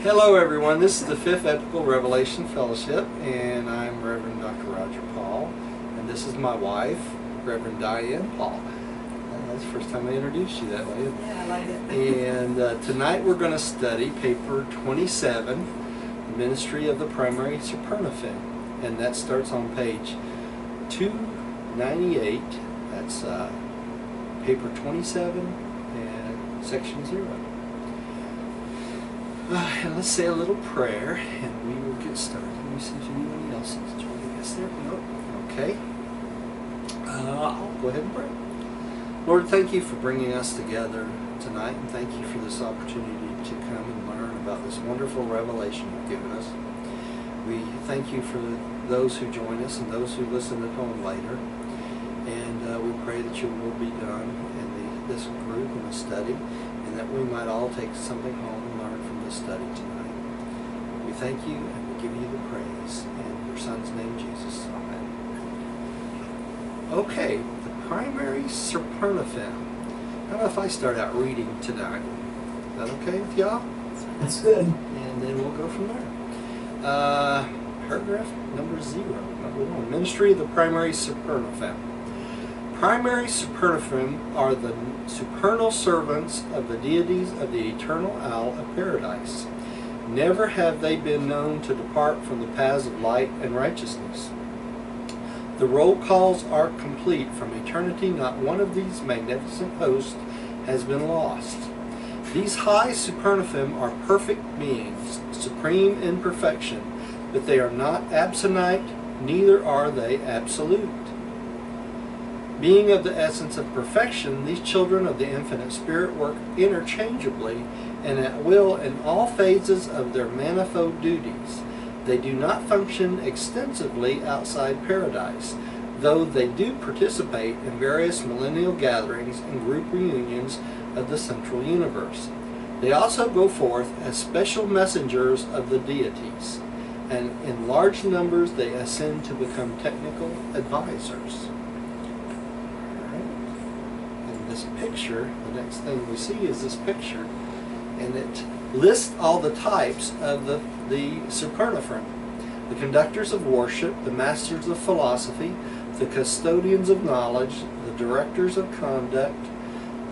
Hello everyone, this is the 5th Ethical Revelation Fellowship, and I'm Reverend Dr. Roger Paul, and this is my wife, Reverend Diane Paul. That's the first time I introduced you that way. Yeah, I like it. And tonight we're going to study paper 27, the Ministry of the Primary Supernaphim, and that starts on page 298. That's paper 27 and section 0. And let's say a little prayer, and we will get started. Let me see if anybody else is joining us there. No. Okay. I'll go ahead and pray. Lord, thank you for bringing us together tonight, and thank you for this opportunity to come and learn about this wonderful revelation you've given us. We thank you for those who join us and those who listen at home later. And we pray that your will be done in this group and the study, and that we might all take something home and learn from this study tonight. We thank you and we give you the praise. In your Son's name, Jesus. Amen. Okay, the primary Supernaphim. How about if I start out reading tonight? Is that okay with y'all? That's good. And then we'll go from there. Paragraph number 0, number 1. Ministry of the Primary Supernaphim. Primary Supernaphim are the supernal servants of the deities of the eternal Isle of Paradise. Never have they been known to depart from the paths of light and righteousness. The roll calls are complete from eternity. Not one of these magnificent hosts has been lost. These high Supernaphim are perfect beings, supreme in perfection, but they are not absolute, neither are they absolute. Being of the essence of perfection, these children of the infinite Spirit work interchangeably and at will in all phases of their manifold duties. They do not function extensively outside paradise, though they do participate in various millennial gatherings and group reunions of the central universe. They also go forth as special messengers of the deities, and in large numbers they ascend to become technical advisors. This picture, the next thing we see is this picture, and it lists all the types of the Supernaphim: the conductors of worship, the masters of philosophy, the custodians of knowledge, the directors of conduct,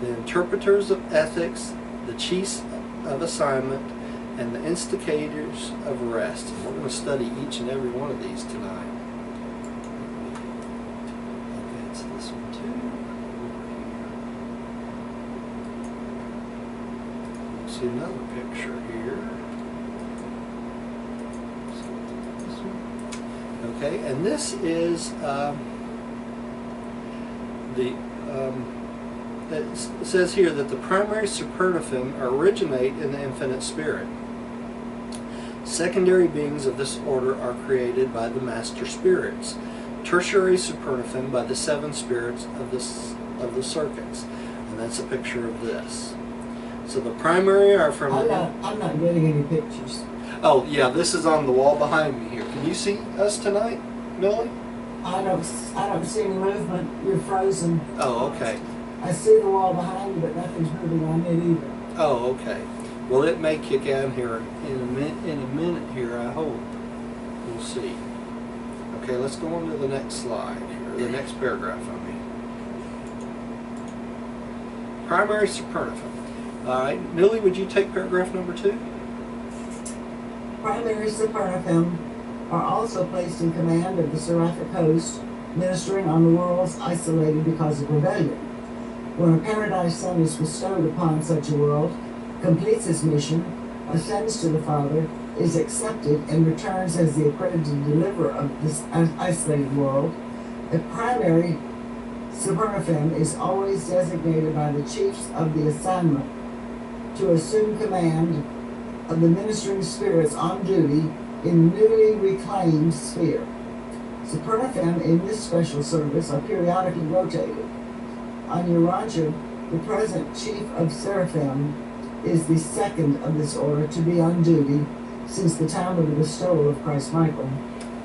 the interpreters of ethics, the chiefs of assignment, and the instigators of rest. And we're going to study each and every one of these tonight. Advance this one too. See another picture here. Okay, and this is it says here that the primary Supernaphim originate in the infinite Spirit. Secondary beings of this order are created by the master spirits. Tertiary Supernaphim by the 7 spirits of the circuits, and that's a picture of this. So the primary are from... I'm not getting any pictures. Oh, yeah, this is on the wall behind me here. Can you see us tonight, Millie? I don't see any movement. You're frozen. Oh, okay. I see the wall behind you, but nothing's moving on it either. Oh, okay. Well, it may kick out here in a minute here, I hope. We'll see. Okay, let's go on to the next slide here, the next paragraph, I mean. Primary Supernaphim. All right, Millie, would you take paragraph number 2? Primary Supernaphim are also placed in command of the seraphic host, ministering on the worlds isolated because of rebellion. When a paradise son is bestowed upon such a world, completes his mission, ascends to the Father, is accepted, and returns as the accredited deliverer of this isolated world, a primary Supernaphim is always designated by the chiefs of the assignment to assume command of the ministering spirits on duty in newly reclaimed sphere. Supernaphim in this special service are periodically rotated. On Uraja, the present chief of Seraphim is the second of this order to be on duty since the time of the bestowal of Christ Michael.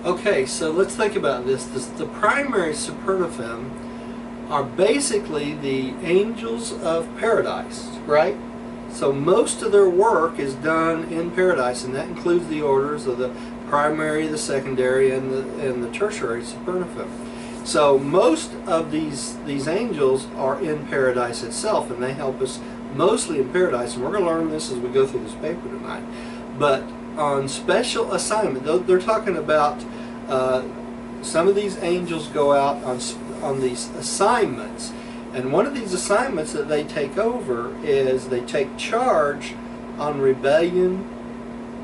Okay, so let's think about this. The primary Supernaphim are basically the angels of paradise, right? So most of their work is done in paradise, and that includes the orders of the primary, the secondary, and the tertiary Supernaphim. So most of these angels are in paradise itself, and they help us mostly in paradise. And we're going to learn this as we go through this paper tonight. But on special assignment, they're talking about some of these angels go out on these assignments. And one of these assignments that they take over is they take charge on rebellion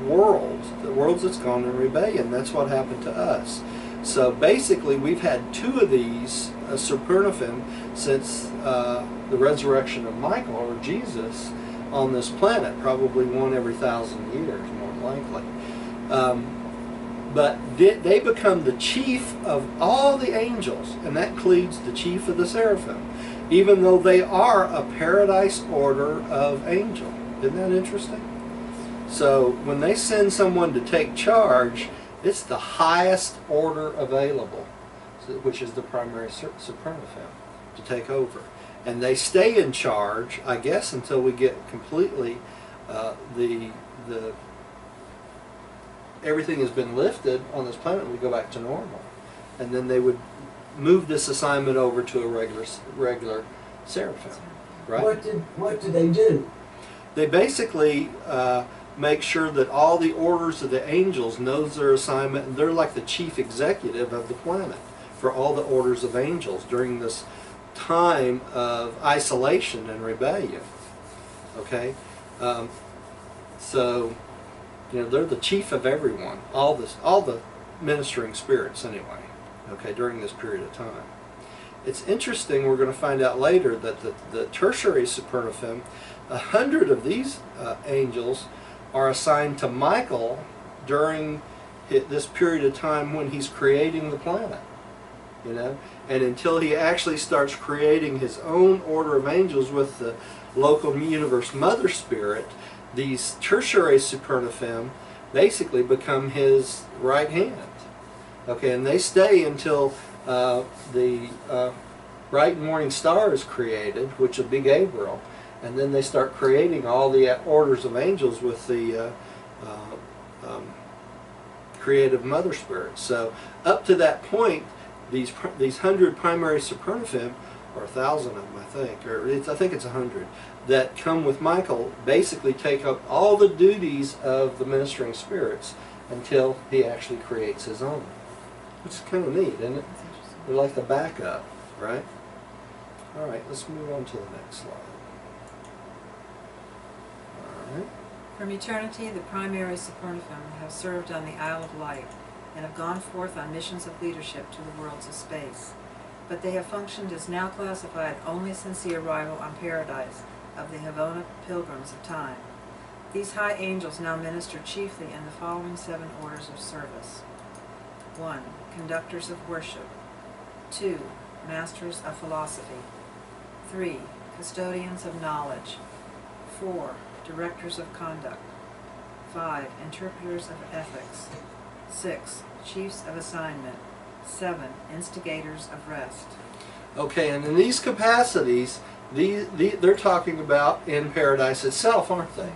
worlds, the worlds that's gone in rebellion. That's what happened to us. So basically we've had 2 of these Supernaphim since the resurrection of Michael, or Jesus, on this planet, probably one every 1,000 years, more likely. But they become the chief of all the angels, and that includes the chief of the seraphim, even though they are a paradise order of angel. Isn't that interesting? So when they send someone to take charge, it's the highest order available, which is the primary Supernaphim, to take over. And they stay in charge, I guess, until we get completely everything has been lifted on this planet and we go back to normal. And then they would move this assignment over to a regular seraphim, right? What do they do? They basically make sure that all the orders of the angels knows their assignment, and they're like the chief executive of the planet for all the orders of angels during this time of isolation and rebellion. Okay, so they're the chief of everyone, all the ministering spirits anyway. Okay, during this period of time. It's interesting, we're going to find out later that the tertiary Supernaphim, 100 of these angels are assigned to Michael during this period of time when he's creating the planet. And until he actually starts creating his own order of angels with the local universe mother spirit, these tertiary Supernaphim basically become his right hand. Okay, and they stay until the bright morning star is created, which will be Gabriel, and then they start creating all the orders of angels with the creative mother spirit. So up to that point, these 100 primary Supernaphim, or 1,000 of them, I think, I think it's 100, that come with Michael, basically take up all the duties of the ministering spirits until he actually creates his own. Which is kind of neat, isn't it? They're like the backup, right? All right, let's move on to the next slide. All right. From eternity, the primary Supernaphim have served on the Isle of Light and have gone forth on missions of leadership to the worlds of space. But they have functioned as now classified only since the arrival on Paradise of the Havona pilgrims of time. These high angels now minister chiefly in the following 7 orders of service. 1. Conductors of worship. 2. Masters of philosophy. 3. Custodians of knowledge. 4. Directors of conduct. 5. Interpreters of ethics. 6. Chiefs of assignment. 7. Instigators of rest. Okay, and in these capacities, they're talking about in paradise itself, aren't they?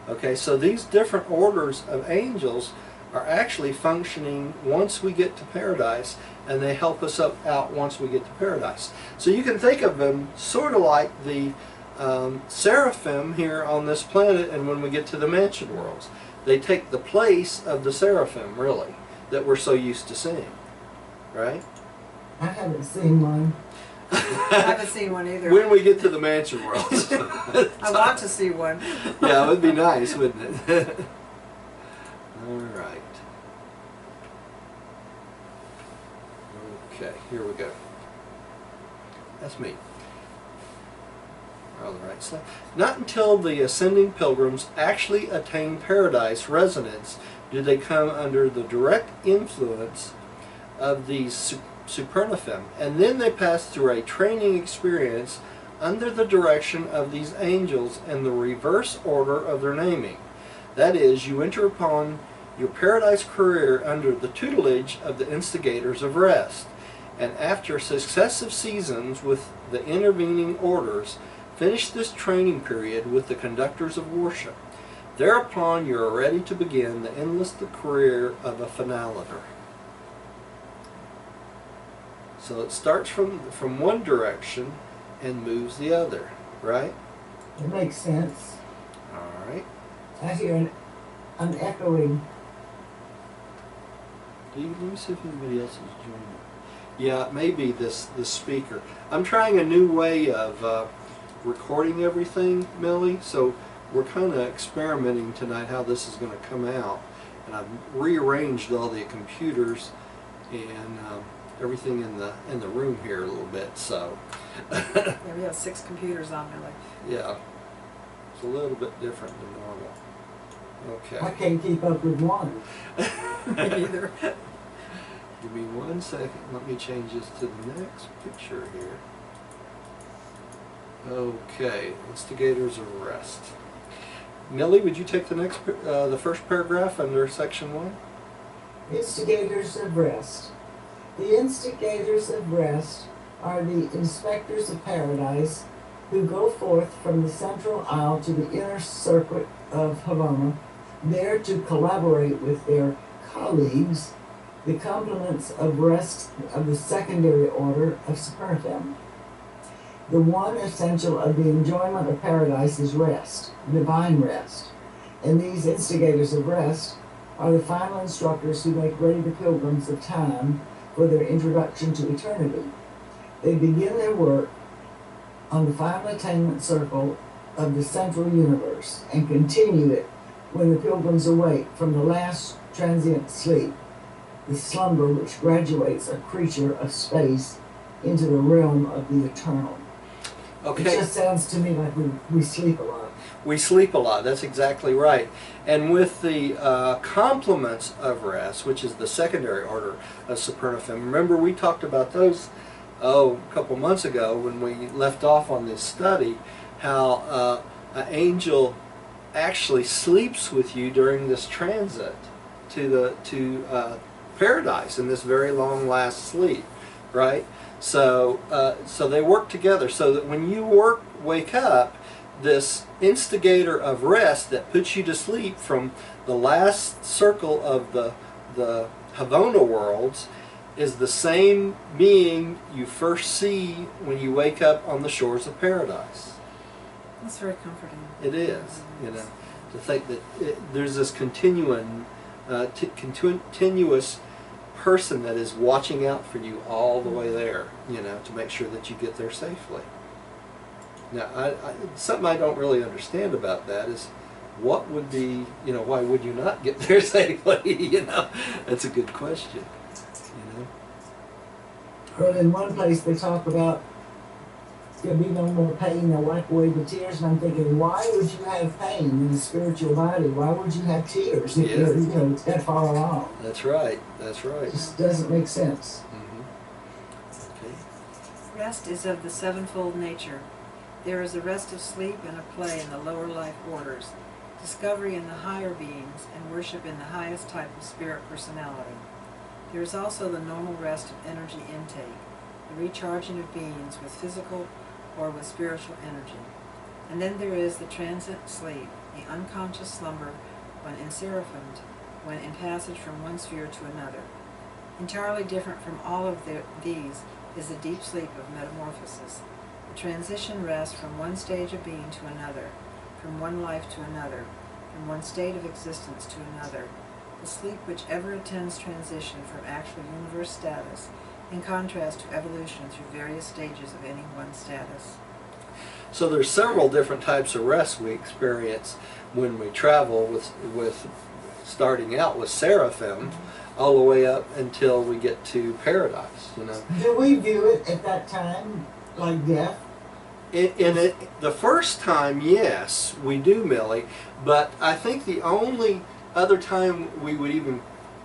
Okay, so these different orders of angels are actually functioning once we get to paradise, and they help us out once we get to paradise. So you can think of them sort of like the seraphim here on this planet, and when we get to the mansion worlds, they take the place of the seraphim, really, that we're so used to seeing, right? I haven't seen one. I haven't seen one either. When we get to the mansion worlds. I want to see one. Yeah, it would be nice, wouldn't it? All right. Okay, here we go. That's me. We're on the right side. Not until the ascending pilgrims actually attain paradise residence do they come under the direct influence of these Supernaphim, and then they pass through a training experience under the direction of these angels in the reverse order of their naming. That is, you enter upon your paradise career under the tutelage of the instigators of rest, and after successive seasons with the intervening orders, Finish this training period with the conductors of worship. Thereupon you are ready to begin the endless career of a finaliter. So it starts from one direction and moves the other, right? It makes sense. All right. I hear an echoing. Let me see if anybody else is joining. Yeah, it may be this speaker. I'm trying a new way of recording everything, Millie, so we're kind of experimenting tonight how this is going to come out. And I've rearranged all the computers and everything in the room here a little bit, so. Yeah, we have 6 computers on there. Yeah, it's a little bit different than normal. Okay. I can't keep up with one. Me either. Give me 1 second. Let me change this to the next picture here. Okay, instigators of rest. Millie, would you take the first paragraph under section 1? Instigators of rest. The instigators of rest are the inspectors of paradise who go forth from the central aisle to the inner circuit of Havana, there to collaborate with their colleagues, the complements of rest of the secondary order of Supernaphim. The one essential of the enjoyment of paradise is rest, divine rest, and these instigators of rest are the final instructors who make ready the pilgrims of time for their introduction to eternity. They begin their work on the final attainment circle of the central universe and continue it when the pilgrims awake from the last transient sleep, the slumber which graduates a creature of space into the realm of the eternal. Okay. It just sounds to me like we sleep a lot. We sleep a lot, that's exactly right. And with the complements of rest, which is the secondary order of Supernaphim, remember we talked about those a couple months ago when we left off on this study, how an angel actually sleeps with you during this transit to paradise in this very long last sleep, right? So so they work together so that when you wake up, this instigator of rest that puts you to sleep from the last circle of the Havana worlds is the same being you first see when you wake up on the shores of paradise. That's very comforting. It is, you know, to think that there's this continuous person that is watching out for you all the way there, you know, to make sure that you get there safely. Now, something I don't really understand about that is what would be, you know, why would you not get there safely? You know, that's a good question, you know. Well, in one place they talk about there'll be no more pain, they'll wipe away the tears, and I'm thinking, why would you have pain in the spiritual body? Why would you have tears if you're, you know, that far along? That's right, that's right. It just doesn't make sense. Okay. Rest is of the sevenfold nature. There is a rest of sleep and of play in the lower life orders, discovery in the higher beings, and worship in the highest type of spirit personality. There is also the normal rest of energy intake, the recharging of beings with physical or with spiritual energy. And then there is the transient sleep, the unconscious slumber when enseraphimed, when in passage from one sphere to another. Entirely different from all of these is the deep sleep of metamorphosis, the transition rest from one stage of being to another, from one life to another, from one state of existence to another, the sleep which ever attends transition from actual universe status, in contrast to evolution through various stages of any one status. So there's several different types of rest we experience when we travel with starting out with Seraphim, all the way up until we get to paradise, you know. Do we view it at that time like death? The first time, yes, we do, Millie, but I think the only other time we would even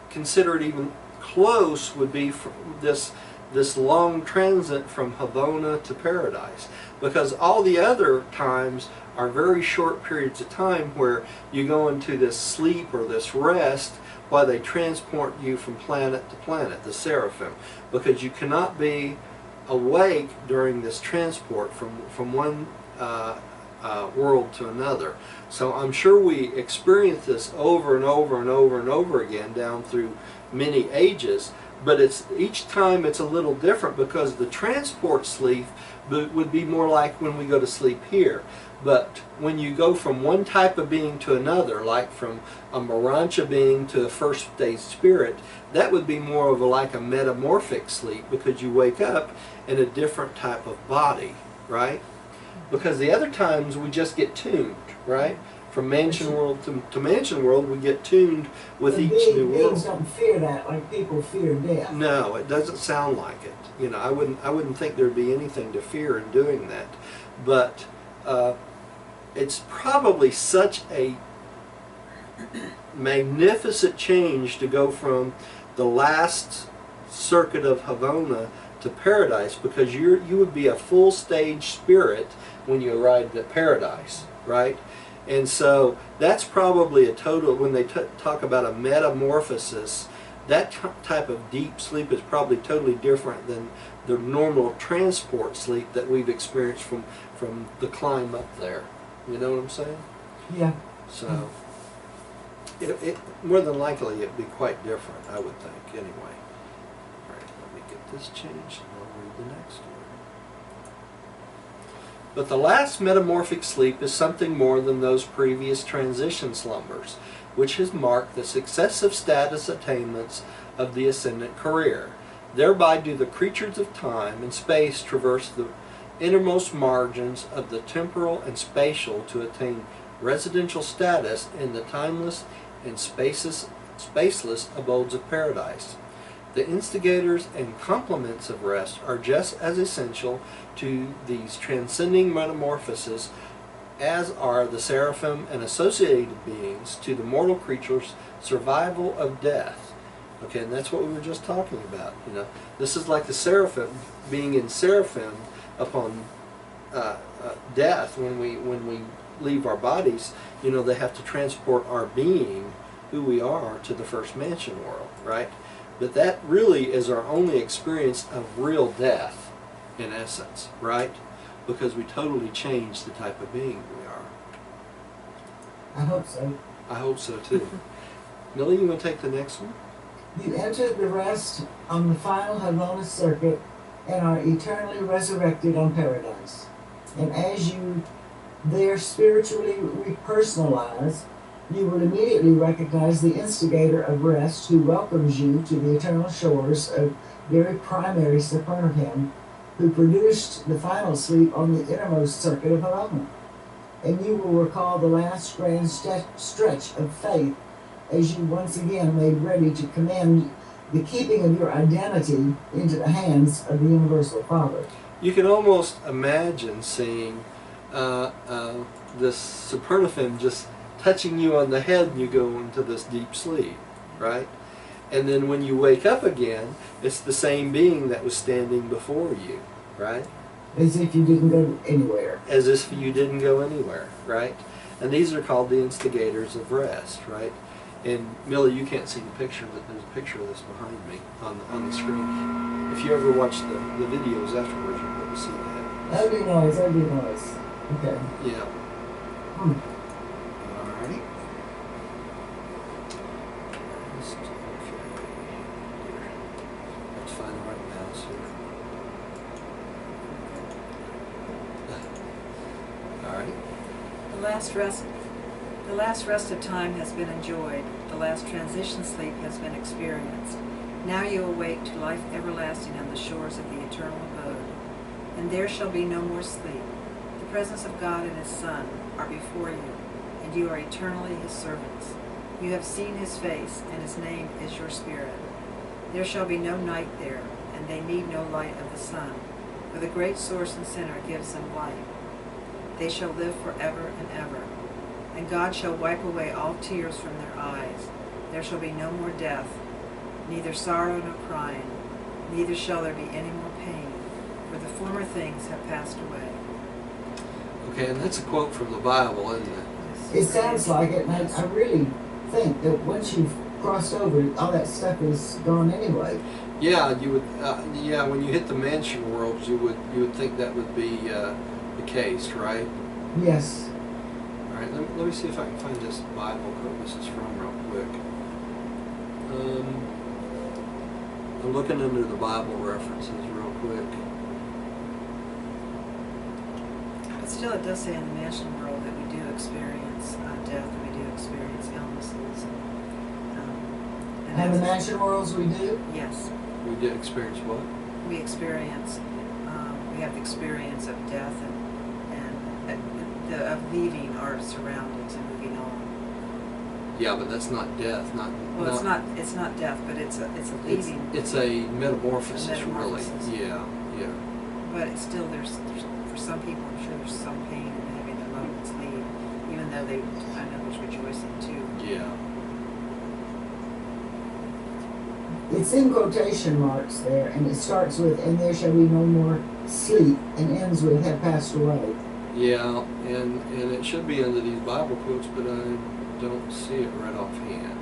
consider it even close would be for this long transit from Havana to paradise, because all the other times are very short periods of time where you go into this sleep or this rest while they transport you from planet to planet, the Seraphim, because you cannot be awake during this transport from one world to another. So I'm sure we experience this over and over and over and over again down through many ages, but it's each time it's a little different, because the transport sleep would be more like when we go to sleep here. But when you go from one type of being to another, like from a Marancha being to a first stage spirit, that would be more of like a metamorphic sleep, because you wake up in a different type of body, right? Because the other times we just get tuned, right? From mansion world to mansion world, we get tuned with each new world. Beings don't fear that like people fear death. No, it doesn't sound like it. You know, I wouldn't think there'd be anything to fear in doing that. But it's probably such a magnificent change to go from the last circuit of Havana to paradise, because you would be a full stage spirit when you arrived at paradise, right? And so that's probably a total, when they talk about a metamorphosis, that type of deep sleep is probably totally different than the normal transport sleep that we've experienced from the climb up there. You know what I'm saying? Yeah. So it more than likely it'd be quite different, I would think, anyway. All right, let me get this changed and I'll read the next one. But the last metamorphic sleep is something more than those previous transition slumbers, which has marked the successive status attainments of the ascendant career. Thereby do the creatures of time and space traverse the innermost margins of the temporal and spatial to attain residential status in the timeless and spaceless abodes of paradise. The instigators and complements of rest are just as essential to these transcending metamorphoses as are the seraphim and associated beings to the mortal creature's survival of death. Okay, and that's what we were just talking about. You know, this is like the seraphim being in seraphim upon death. When we leave our bodies, you know, they have to transport our being, who we are, to the first mansion world, right? But that really is our only experience of real death, in essence, right? Because we totally change the type of being we are. I hope so. I hope so too. Millie, you want to take the next one? You enter the rest on the final Havana circuit and are eternally resurrected on paradise. And as you there spiritually repersonalize, you will immediately recognize the instigator of rest who welcomes you to the eternal shores of very primary Supernaphim, who produced the final sleep on the innermost circuit of Havana. And you will recall the last grand stretch of faith as you once again are made ready to commend the keeping of your identity into the hands of the Universal Father. You can almost imagine seeing this Supernaphim just touching you on the head and you go into this deep sleep, right? And then when you wake up again, it's the same being that was standing before you, right? As if you didn't go anywhere. As if you didn't go anywhere, right? And these are called the instigators of rest, right? And Millie, you can't see the picture, but there's a picture of this behind me on the screen. If you ever watch the videos afterwards, you'll be able to see that. That'd be nice, that'd be nice. Okay. Yeah. Hmm. Alrighty. Let's find the right mouse here. Alright. The last rest of time has been enjoyed. The last transition sleep has been experienced. Now you awake to life everlasting on the shores of the eternal abode. And there shall be no more sleep. The presence of God and His Son are before you, and you are eternally His servants. You have seen His face, and His name is your spirit. There shall be no night there, and they need no light of the sun, for the great source and center gives them light. They shall live forever and ever. And God shall wipe away all tears from their eyes. There shall be no more death, neither sorrow nor crying, neither shall there be any more pain, for the former things have passed away. Okay, and that's a quote from the Bible, isn't it? It sounds like it, and I really think that once you've crossed over, all that stuff is gone anyway. Yeah, you would. Yeah, when you hit the mansion worlds, you would think that would be encased, right? Yes. All right, let me see if I can find this Bible quote this is from real quick. I'm looking under the Bible references real quick. But still, it does say in the mansion world that we do experience death, and we do experience illnesses. And the that's- mansion worlds we do? Yes, We did experience what? we experience. We have the experience of death and of leaving our surroundings and moving on. Yeah, but that's not death. Well, it's not death, but it's a leaving. It's a metamorphosis, Metamorphosis. really. Yeah, yeah. But it's still there's for some people, I'm sure there's some pain in having their loved ones leave, even though they I know there's rejoicing too. Yeah. It's in quotation marks there, and it starts with, and there shall be no more sleep, and ends with, have passed away. Yeah, and it should be under these Bible quotes, but I don't see it right offhand.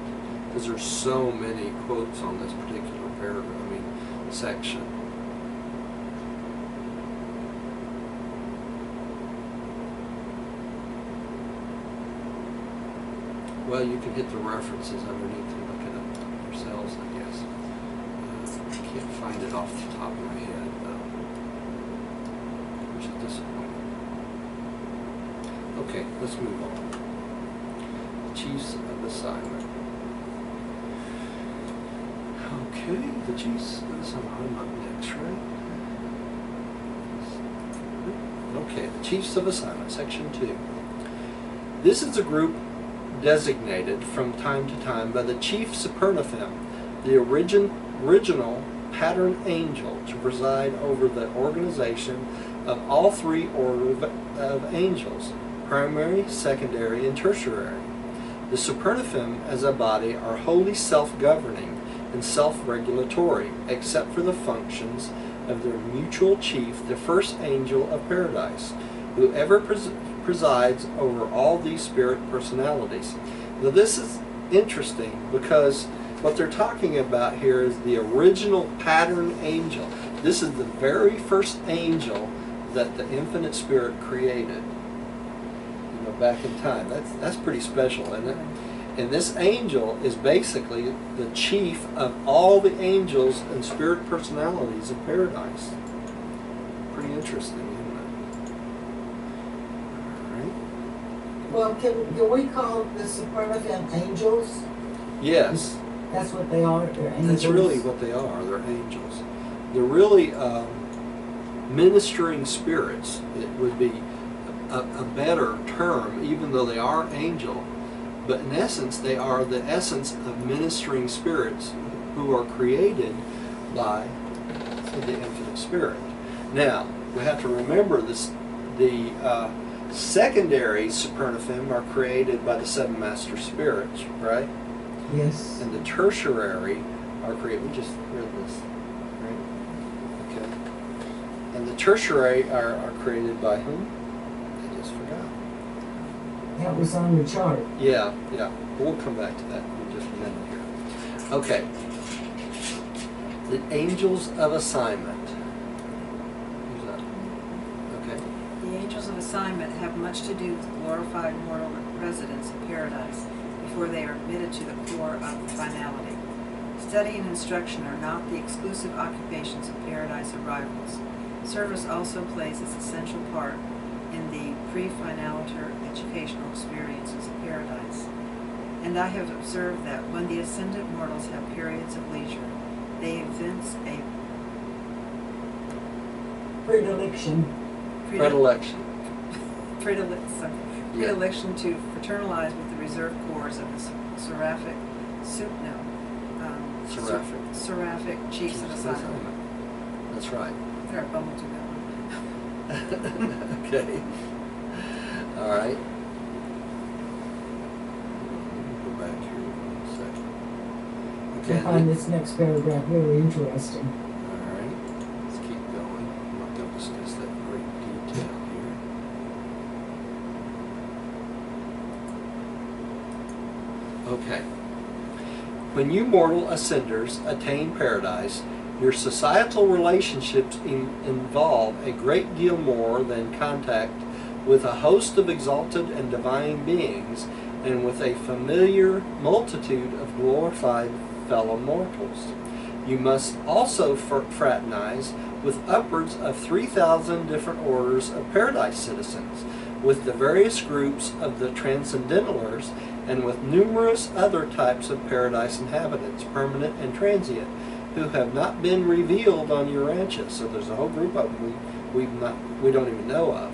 Because there's so many quotes on this particular paragraph, section. Well, you can hit the references underneath and look it up yourselves, I guess. I can't find it off the top of my head, which is disappointing. Okay, let's move on. The Chiefs of Assignment. Okay, the Chiefs of Assignment. I'm up next, right? Okay, the Chiefs of Assignment, Section 2. This is a group designated from time to time by the Chief Supernaphim, the original pattern angel, to preside over the organization of all three orders of angels, primary, secondary, and tertiary. The Supernaphim as a body are wholly self-governing and self-regulatory, except for the functions of their mutual chief, the first angel of paradise, whoever presides over all these spirit personalities. Now this is interesting because what they're talking about here is the original pattern angel. This is the very first angel that the infinite spirit created, back in time. That's pretty special, isn't it? And this angel is basically the chief of all the angels and spirit personalities of paradise. Pretty interesting, isn't it? All right. Well, can we call the Supernaphim angels? Yes. That's what they are. They're angels. That's really what they are. They're angels. They're really ministering spirits. It would be a better term, even though they are angel. But in essence, they are the essence of ministering spirits who are created by the infinite spirit. Now, we have to remember this: the secondary Supernaphim are created by the seven master spirits, right? Yes. And the tertiary are created. We just read this, right? Okay. And the tertiary are created by whom? I just forgot. That was on the chart. Yeah. We'll come back to that in just a minute here. Okay. The angels of assignment. Who's that? Okay. The angels of assignment have much to do with glorified mortal residents in paradise before they are admitted to the core of the finality. Study and instruction are not the exclusive occupations of paradise arrivals. Service also plays its essential part in the pre-finaliter educational experiences of paradise. And I have observed that when the ascendant mortals have periods of leisure, they evince a Predilection. predilection to fraternize with the reserve corps of the seraphic chiefs of assignment. That's right. They're a bumble to go. Okay. All right. Go back here one second. I find this next paragraph really interesting. All right. Let's keep going. I'm not going to discuss that in great detail here. Okay. When you mortal ascenders attain paradise, Your societal relationships involve a great deal more than contact with a host of exalted and divine beings and with a familiar multitude of glorified fellow mortals. You must also fraternize with upwards of 3,000 different orders of paradise citizens, with the various groups of the transcendentalers, and with numerous other types of paradise inhabitants, permanent and transient, who have not been revealed on Urantia. So there's a whole group of them we don't even know of.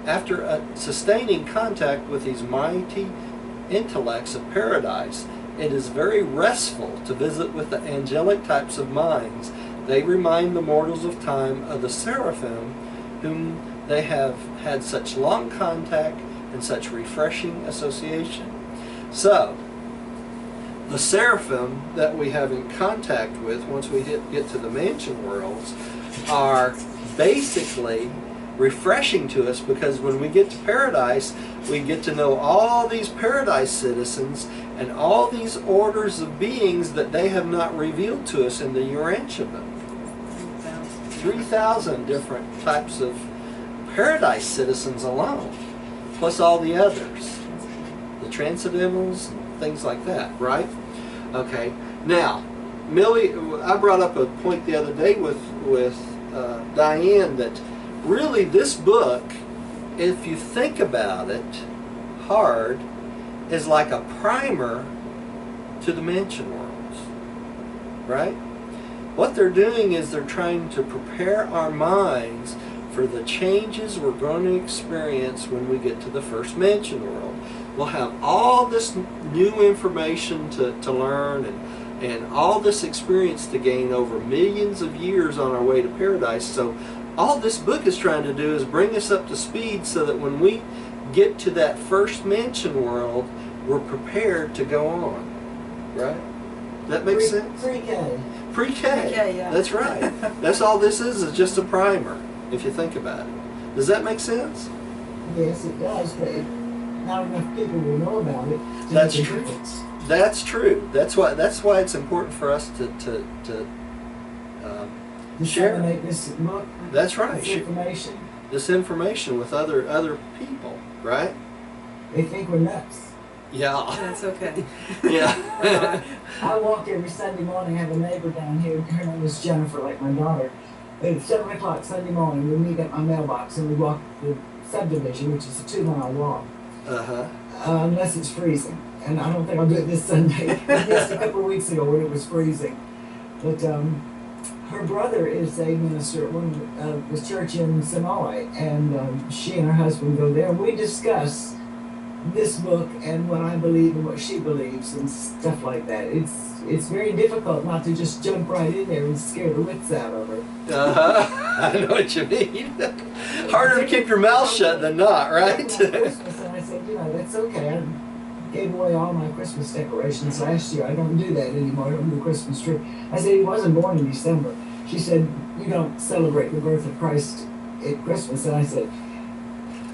After sustaining contact with these mighty intellects of paradise, it is very restful to visit with the angelic types of minds. They remind the mortals of time of the seraphim, whom they have had such long contact and such refreshing association. So, the seraphim that we have in contact with once we get to the mansion worlds are basically refreshing to us, because when we get to paradise, we get to know all these paradise citizens and all these orders of beings that they have not revealed to us in the Urantia book. 3,000 different types of paradise citizens alone, plus all the others, the transcendentals and things like that, right? Okay. Now, Millie, I brought up a point the other day with Diane that really this book, if you think about it hard, is like a primer to the mansion worlds, right? What they're doing is they're trying to prepare our minds for the changes we're going to experience when we get to the first mansion world. We'll have all this new information to learn and all this experience to gain over millions of years on our way to paradise. So all this book is trying to do is bring us up to speed so that when we get to that first mansion world, we're prepared to go on. Right? That makes sense? Pre-K. Pre-K, yeah. That's right. That's all this is just a primer, if you think about it. Does that make sense? Yes, it does, but not enough people will know about it. That's true. That's true. That's why it's important for us to share this book. That's right. This information. This information with other people, right? They think we're nuts. Yeah. That's okay. Yeah. I walk every Sunday morning. I have a neighbor down here. Her name is Jennifer, like my daughter. At 7 o'clock Sunday morning, we meet at my mailbox and we walk the subdivision, which is a 2-mile walk. Unless it's freezing. And I don't think I'll do it this Sunday. I missed a couple of weeks ago when it was freezing. But her brother is a minister at the church in Samoa, and she and her husband go there. And we discuss this book and what I believe and what she believes and stuff like that. It's very difficult not to just jump right in there and scare the wits out of her. I know what you mean. Harder to keep your mouth shut than not, right? Christmas, and I said, that's okay. I gave away all my Christmas decorations last year. I don't do that anymore. I don't do a Christmas tree. I said, he wasn't born in December. She said, you don't celebrate the birth of Christ at Christmas. And I said,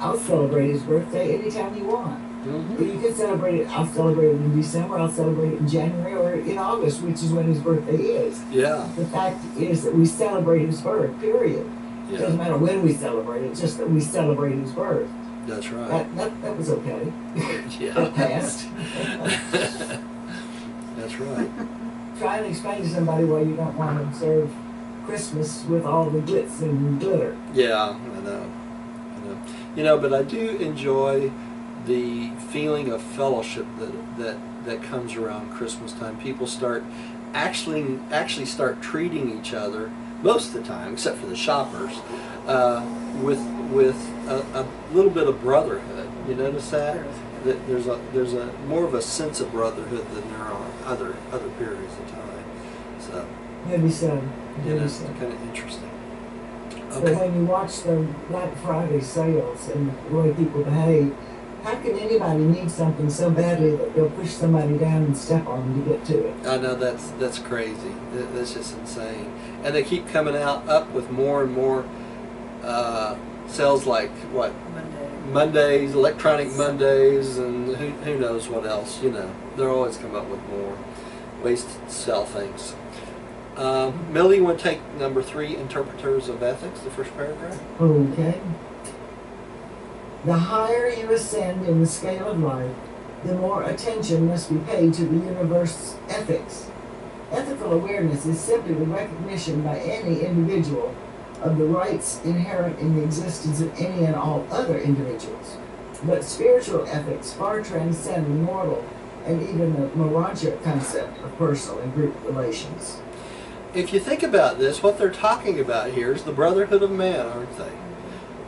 I'll celebrate his birthday anytime you want. Mm-hmm. You can celebrate it. I'll celebrate it in December. I'll celebrate it in January or in August, which is when his birthday is. Yeah. The fact is that we celebrate his birth, period. Yeah. It doesn't matter when we celebrate it, just that we celebrate his birth. That's right. That was okay. Yeah. That passed. That's right. Try and explain to somebody why you don't want to observe Christmas with all the glitz and glitter. Yeah, I know. But I do enjoy the feeling of fellowship that comes around Christmas time. People actually start treating each other most of the time, except for the shoppers, with a little bit of brotherhood. You notice that? That there's a more of a sense of brotherhood than there are other periods of time. So Maybe so. it's kind of interesting. So when you watch the Black Friday sales and the way people behave, how can anybody need something so badly that they'll push somebody down and step on them to get to it? I know, that's crazy. That's just insane. And they keep coming up with more and more sales, like what? Mondays, electronic Mondays, and who knows what else. They're always come up with more ways to sell things. Millie, you want to take number 3, interpreters of ethics, the first paragraph? Okay. The higher you ascend in the scale of life, the more attention must be paid to the universe's ethics. Ethical awareness is simply the recognition by any individual of the rights inherent in the existence of any and all other individuals. But spiritual ethics far transcend mortal and even the Morangic concept of personal and group relations. If you think about this, what they're talking about here is the brotherhood of man, aren't they?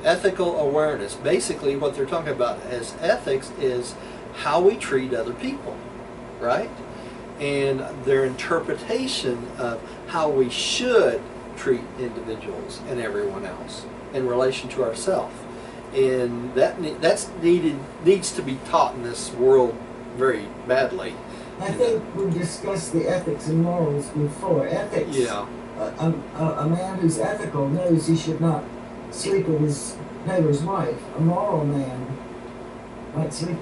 Ethical awareness. Basically, what they're talking about as ethics is how we treat other people, right? And their interpretation of how we should treat individuals and everyone else in relation to ourselves. And needs to be taught in this world very badly. I think we discussed the ethics and morals before. Ethics. Yeah. A man who's ethical knows he should not sleep with his neighbor's wife. A moral man might sleep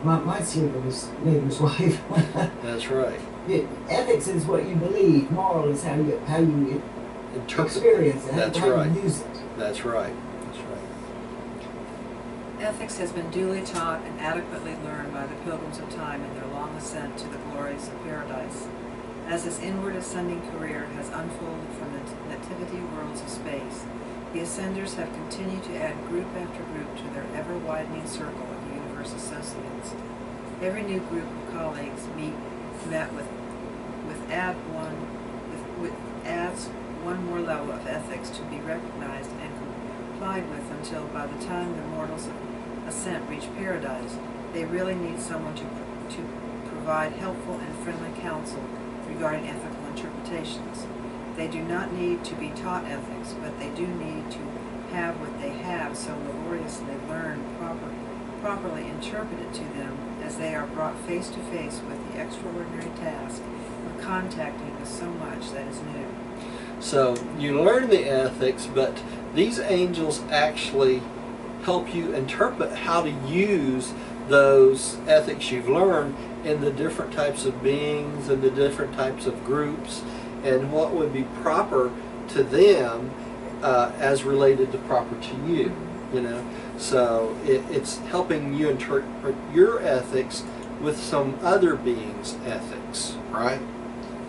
with his neighbor's wife. That's right. Ethics is what you believe. Moral is how you experience it. That's how right. you use it. That's right. That's right. Ethics has been duly taught and adequately learned by the pilgrims of time in their long ascent to the glories of paradise. As this inward ascending career has unfolded from the nativity worlds of space, the ascenders have continued to add group after group to their ever-widening circle of universe associates. Every new group of colleagues met adds one more level of ethics to be recognized and complied with until by the time the mortals of ascent reach paradise, they really need someone to provide helpful and friendly counsel regarding ethical interpretations. They do not need to be taught ethics, but they do need to have what they have so laboriously learned properly interpreted to them as they are brought face to face with the extraordinary task of contacting with so much that is new. So you learn the ethics, but these angels actually help you interpret how to use those ethics you've learned in the different types of beings and the different types of groups and what would be proper to them as related to proper to you, you know. So it's helping you interpret your ethics with some other being's ethics, right?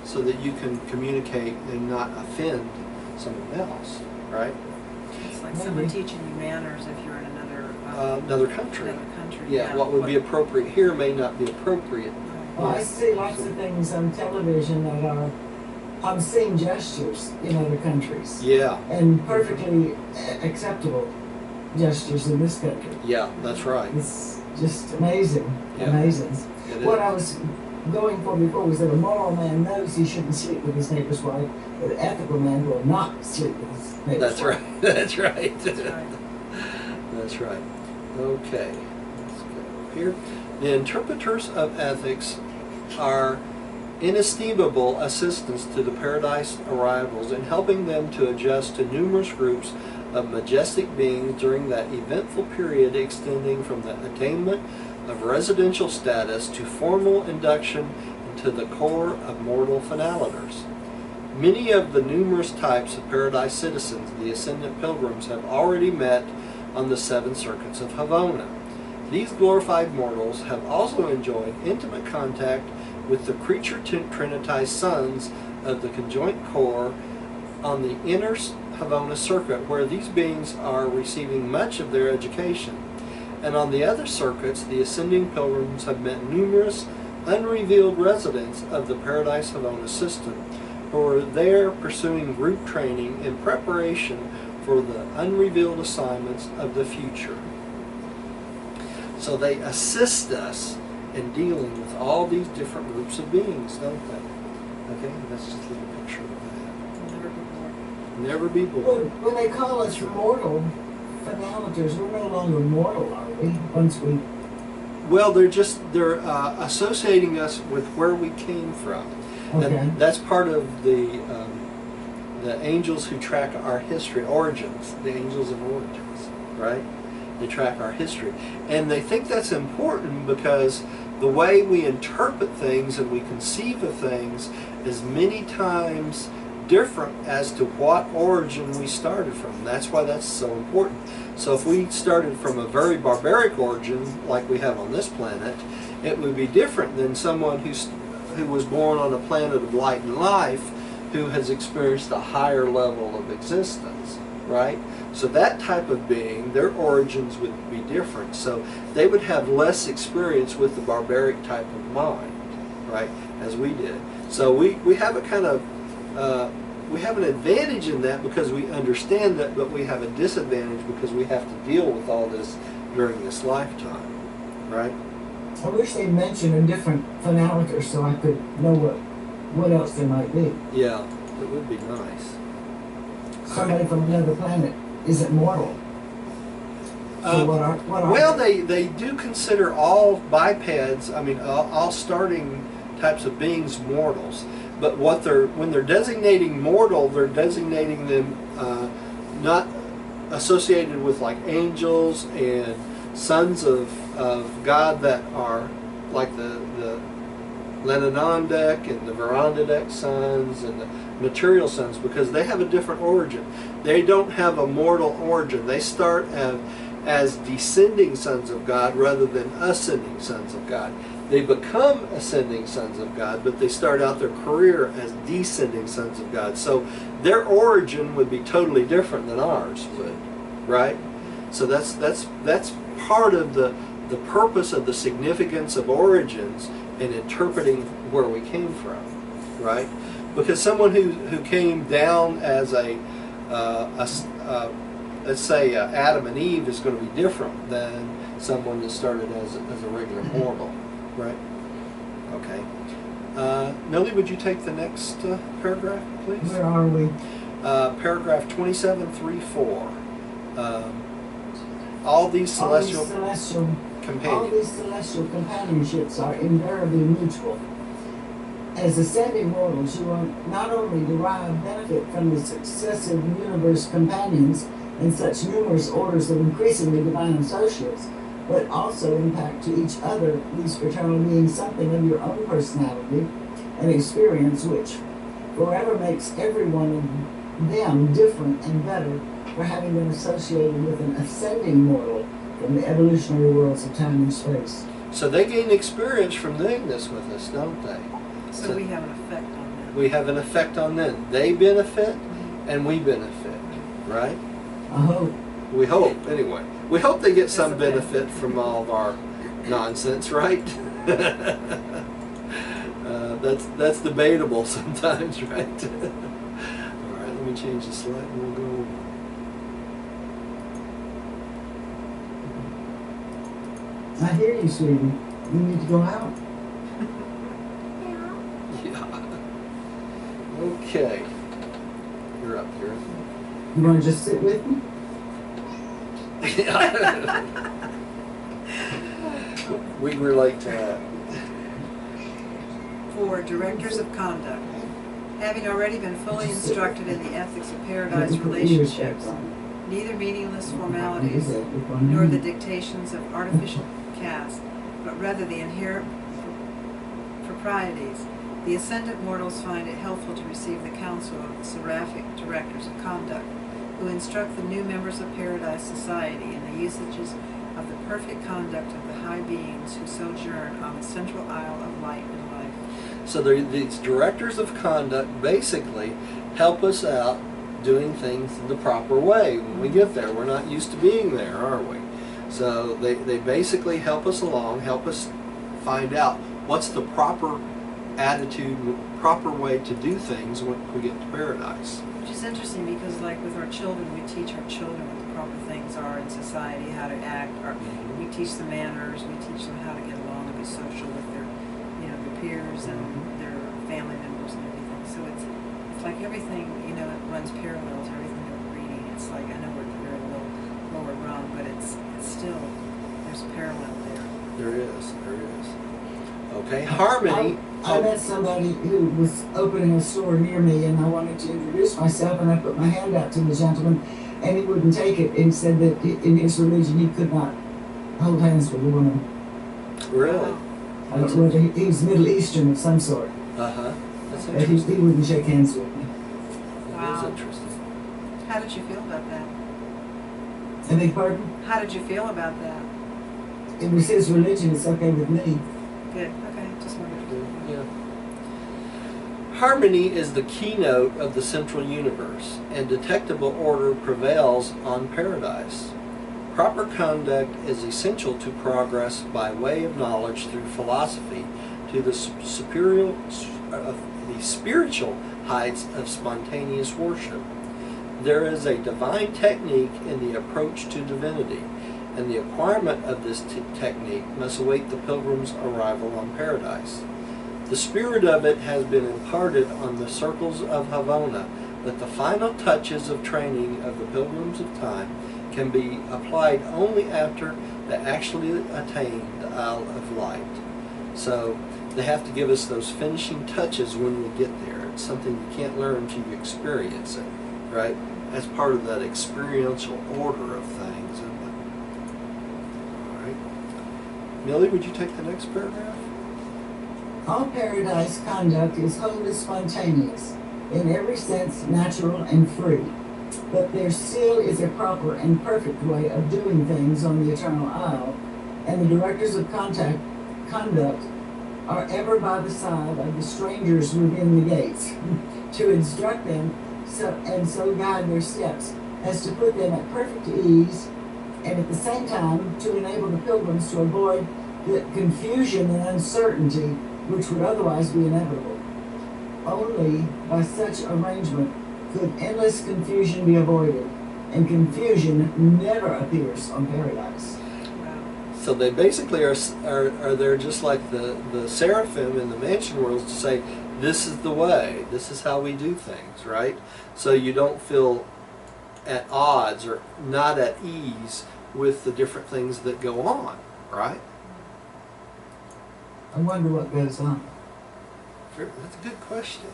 So that you can communicate and not offend someone else, right? It's like someone teaching you manners if you're in another country. Another country. Yeah, what would be appropriate here may not be appropriate. Well, I see lots of things on television that are obscene gestures in other countries. Yeah. And perfectly acceptable gestures in this country. Yeah, that's right. It's just amazing. Yeah. Amazing. What is. I was going for before was that a moral man knows he shouldn't sleep with his neighbor's wife, but an ethical man will not sleep with his neighbor's wife. That's right. That's right. That's right. Okay. Let's go here. The interpreters of ethics are inestimable assistants to the paradise arrivals in helping them to adjust to numerous groups of majestic beings during that eventful period extending from the attainment of residential status to formal induction into the core of mortal finaliters. Many of the numerous types of paradise citizens the ascendant pilgrims have already met on the 7 circuits of Havona. These glorified mortals have also enjoyed intimate contact with the creature trinitized sons of the conjoint core on the inner Havona circuit, where these beings are receiving much of their education. And on the other circuits, the ascending pilgrims have met numerous unrevealed residents of the Paradise Havona system, who are there pursuing group training in preparation for the unrevealed assignments of the future. So they assist us in dealing with all these different groups of beings, don't they? Okay, that's just a little picture of that. Never be bored. Never be bored. When they call us mortal finaliters, we're no longer mortal, are we? Once we... Well, they're associating us with where we came from. Okay. And that's part of the angels who track our history, origins, the angels of origins, right? They track our history. And they think that's important because the way we interpret things and we conceive of things is many times different as to what origin we started from. That's why that's so important. So if we started from a very barbaric origin, like we have on this planet, it would be different than someone who was born on a planet of light and life, who has experienced a higher level of existence, right? So that type of being, their origins would be different. So they would have less experience with the barbaric type of mind, right, as we did. So we have a kind of, we have an advantage in that because we understand that, but we have a disadvantage because we have to deal with all this during this lifetime, right? I wish they'd mention a different finaliter so I could know what else there might be. Yeah, it would be nice. Somebody from another planet isn't mortal. So what are well, they do consider all bipeds, I mean, all starting types of beings mortals. But when they're designating mortal, they're designating them not associated with like angels and sons of God that are like the Lenonandek and the Verandadek sons and the material sons, because they have a different origin. They don't have a mortal origin. They start as descending sons of God rather than ascending sons of God. They become ascending sons of God, but they start out their career as descending sons of God. So their origin would be totally different than ours would, right? So that's part of the purpose of the significance of origins in interpreting where we came from, right? Because someone who came down as let's say Adam and Eve is going to be different than someone that started as a regular mortal, right? Okay. Millie, would you take the next paragraph, please? Where are we? Paragraph 27.3.4. All these celestial companionships are invariably mutual. As ascending mortals, you will not only derive benefit from the successive universe companions and such numerous orders of increasingly divine associates, but also impact to each other, these fraternal beings, something of your own personality and experience, which forever makes every one of them different and better for having been associated with an ascending mortal from the evolutionary worlds of time and space. So they gain experience from doing this with us, don't they? So we have an effect on them. We have an effect on them. They benefit and we benefit, right? I hope. We hope, anyway. We hope they get some benefit from all of our nonsense, right? That's debatable sometimes, right? All right, let me change the slide and we'll go. I hear you, sweetie. You need to go out. Yeah. Okay. You're up here. You want to just sit with me? We can relate to that. For directors of conduct, having already been fully instructed in the ethics of paradise relationships, neither meaningless formalities nor the dictations of artificial caste, but rather the inherent proprieties, the ascendant mortals find it helpful to receive the counsel of the seraphic directors of conduct, who instruct the new members of Paradise Society in the usages of the perfect conduct of the high beings who sojourn on the central isle of light and life. So these directors of conduct basically help us out doing things the proper way when we get there. We're not used to being there, are we? So they basically help us along, help us find out what's the proper attitude, proper way to do things when we get to paradise. Which is interesting because, like with our children, we teach our children what the proper things are in society, how to act. We teach them manners. We teach them how to get along and be social with their peers and their family members and everything. So it's like everything, it runs parallel to everything that we're reading. It's like, I know we're a little lower rung, but it's still, there's parallel there. There is. Okay, harmony. I met somebody who was opening a store near me, and I wanted to introduce myself, and I put my hand out to the gentleman, and he wouldn't take it, and said that in his religion he could not hold hands with a woman. Really? Whether he was Middle Eastern of some sort. Uh-huh. That's He interesting. wouldn't shake hands with me. That is Wow. interesting. How did you feel about that? I beg pardon? How did you feel about that? It was his religion, it's okay with me. Good. Okay. Just wondered. Yeah. Harmony is the keynote of the central universe, and detectable order prevails on paradise. Proper conduct is essential to progress by way of knowledge through philosophy to the the spiritual heights of spontaneous worship. There is a divine technique in the approach to divinity, and the acquirement of this technique must await the pilgrim's arrival on paradise. The spirit of it has been imparted on the circles of Havana, but the final touches of training of the pilgrims of time can be applied only after they actually attain the Isle of Light. So they have to give us those finishing touches when we get there. It's something you can't learn until you experience it, right? That's part of that experiential order of things, isn't it? All right. Millie, would you take the next paragraph? All paradise conduct is wholly spontaneous, in every sense natural and free. But there still is a proper and perfect way of doing things on the Eternal Isle, and the directors of conduct are ever by the side of the strangers within the gates, to instruct them and so guide their steps as to put them at perfect ease, and at the same time to enable the pilgrims to avoid the confusion and uncertainty which would otherwise be inevitable. Only by such arrangement could endless confusion be avoided, and confusion never appears on paradise. Wow. So they basically are there just like the seraphim in the mansion worlds to say, this is the way, this is how we do things, right? So you don't feel at odds or not at ease with the different things that go on, right? I wonder what goes on. That's a good question.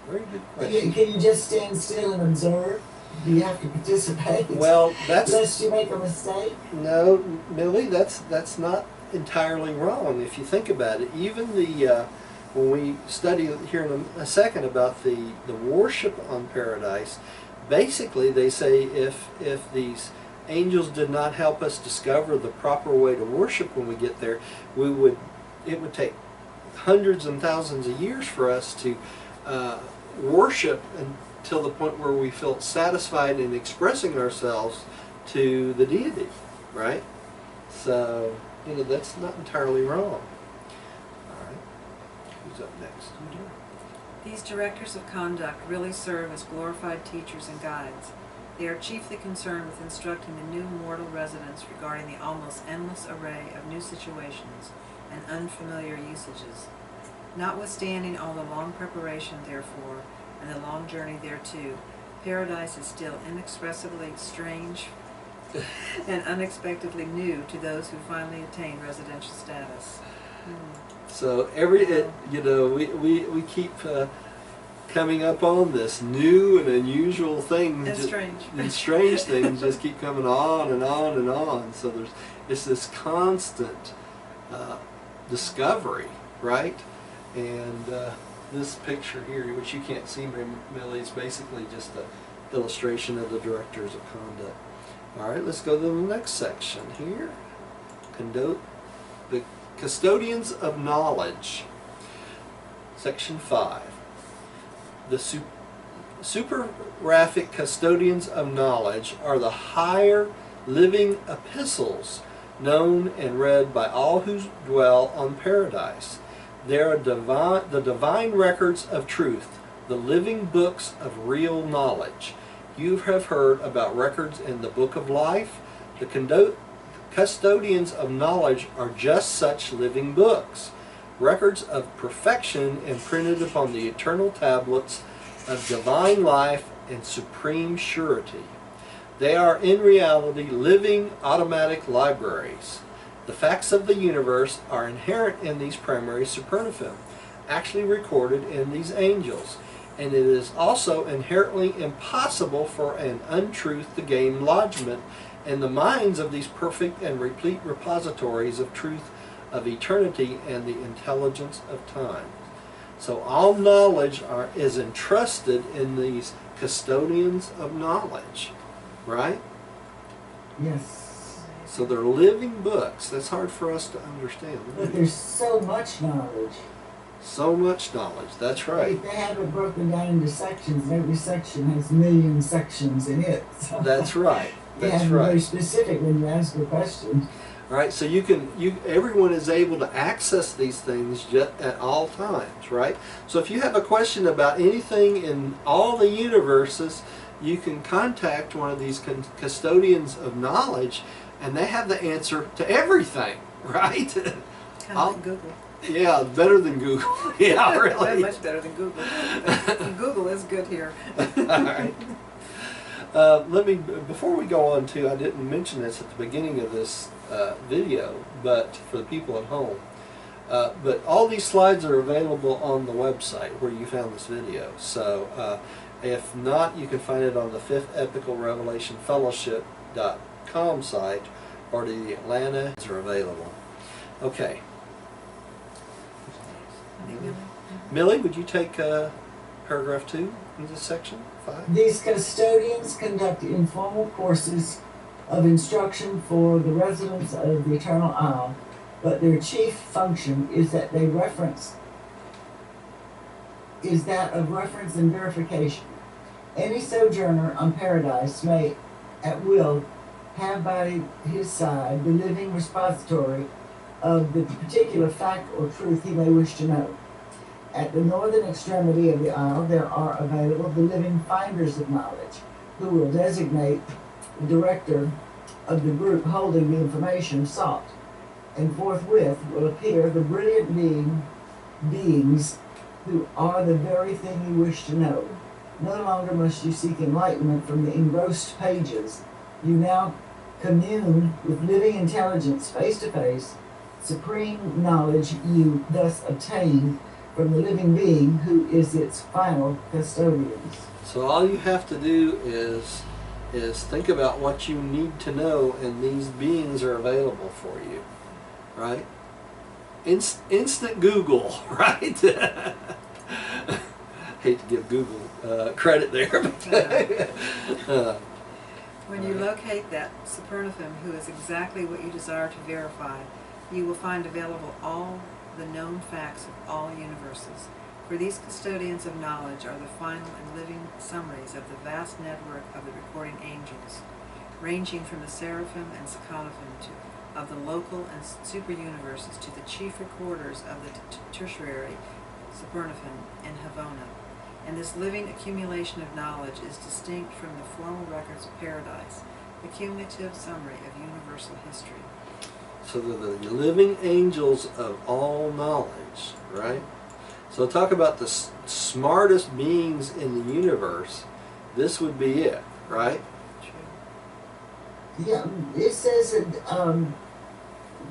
Very good question. Can you just stand still and observe? Do you have to participate? Well, that's Lest you make a mistake? no, Millie. That's not entirely wrong if you think about it. Even the when we study here in a second about the worship on paradise, basically they say if these angels did not help us discover the proper way to worship when we get there, it would take hundreds and thousands of years for us to worship until the point where we felt satisfied in expressing ourselves to the deity, right? So, that's not entirely wrong. All right. Who's up next? These directors of conduct really serve as glorified teachers and guides. They are chiefly concerned with instructing the new mortal residents regarding the almost endless array of new situations and unfamiliar usages. Notwithstanding all the long preparation, therefore, and the long journey thereto, paradise is still inexpressibly strange and unexpectedly new to those who finally attain residential status. So we keep coming up on this new and unusual things. And strange. And strange things just keep coming on and on and on. So it's this constant discovery, right? And this picture here, which you can't see, Millie, is basically just an illustration of the directors of conduct. All right, let's go to the next section here. The custodians of knowledge. Section 5. The supergraphic custodians of knowledge are the higher living epistles known and read by all who dwell on paradise. They are the divine records of truth, the living books of real knowledge. You have heard about records in the book of life. The custodians of knowledge are just such living books, records of perfection imprinted upon the eternal tablets of divine life and supreme surety. They are in reality living automatic libraries. The facts of the universe are inherent in these primary Supernaphim, actually recorded in these angels, and it is also inherently impossible for an untruth to gain lodgment in the minds of these perfect and replete repositories of truth of eternity and the intelligence of time. So all knowledge is entrusted in these custodians of knowledge, right? Yes. So they're living books. That's hard for us to understand. But there's so much knowledge. So much knowledge. That's right. They have it broken down into sections, and every section has a million sections in it. So That's right. you That's have to be very right. specific when you ask a question. Right. So everyone is able to access these things at all times, right? So if you have a question about anything in all the universes, you can contact one of these custodians of knowledge, and they have the answer to everything, right? Kind of like Google. Yeah, better than Google. Yeah, really. Much better than Google. Google is good here. All right. Before we go on to, I didn't mention this at the beginning of this video, but for the people at home, but all these slides are available on the website where you found this video. So if not, you can find it on the 5th Epical Revelation Fellowship.com site, or the Atlanta are available. Okay. Millie, would you take paragraph 2 in this section 5? These custodians conduct informal courses of instruction for the residents of the Eternal Isle, but their chief function is that of reference and verification. Any sojourner on Paradise may, at will, have by his side the living repository of the particular fact or truth he may wish to know. At the northern extremity of the isle, there are available the living finders of knowledge, who will designate the director of the group holding the information sought, and forthwith will appear the brilliant beings who are the very thing you wish to know. No longer must you seek enlightenment from the engrossed pages. You now commune with living intelligence face to face. Supreme knowledge you thus obtain from the living being who is its final custodians. So all you have to do is think about what you need to know, and these beings are available for you, right? Instant Google, right? Hate to give Google credit there. When you locate that Supernaphim who is exactly what you desire to verify, you will find available all the known facts of all universes. For these custodians of knowledge are the final and living summaries of the vast network of the recording angels, ranging from the Seraphim and Supernaphim of the local and super universes to the chief recorders of the tertiary Supernaphim in Havona. And this living accumulation of knowledge is distinct from the formal records of paradise, the cumulative summary of universal history. So they're the living angels of all knowledge, right? So talk about the smartest beings in the universe. This would be it, right? Yeah, it says that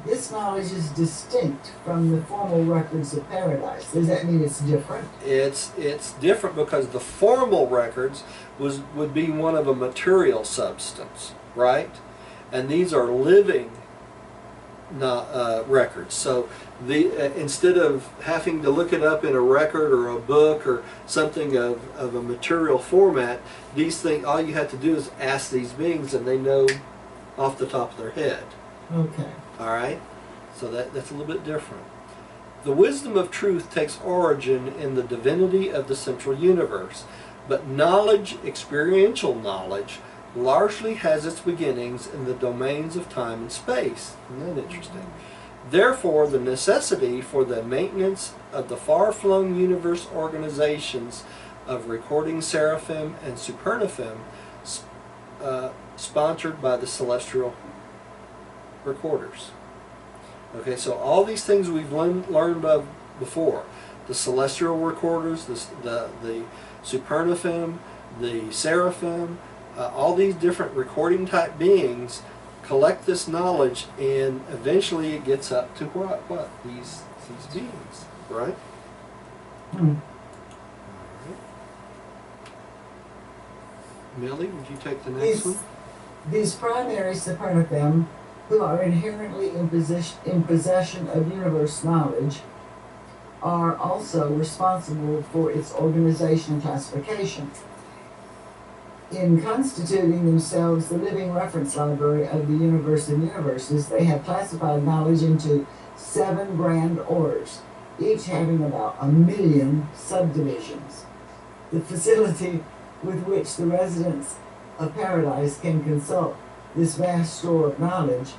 this knowledge is distinct from the formal records of paradise. Does that mean it's different? It's different because the formal records would be one of a material substance, right? And these are living records. So instead of having to look it up in a record or a book or something of a material format, these things, all you have to do is ask these beings, and they know off the top of their head. Okay. All right? So that's a little bit different. The wisdom of truth takes origin in the divinity of the central universe, but knowledge, experiential knowledge, largely has its beginnings in the domains of time and space. Isn't that interesting? Therefore, the necessity for the maintenance of the far-flung universe organizations of recording Seraphim and Supernaphim, sponsored by the celestial recorders. Okay, so all these things we've learned of before. The celestial recorders, the Supernaphim, the Seraphim, all these different recording type beings collect this knowledge, and eventually it gets up to what? These beings, right? Hmm. Millie, would you take the next one? These primary Supernaphim who are inherently in possession of universe knowledge, are also responsible for its organization and classification. In constituting themselves the living reference library of the universe of universes, they have classified knowledge into 7 grand orders, each having about 1,000,000 subdivisions. The facility with which the residents of paradise can consult this vast store of knowledge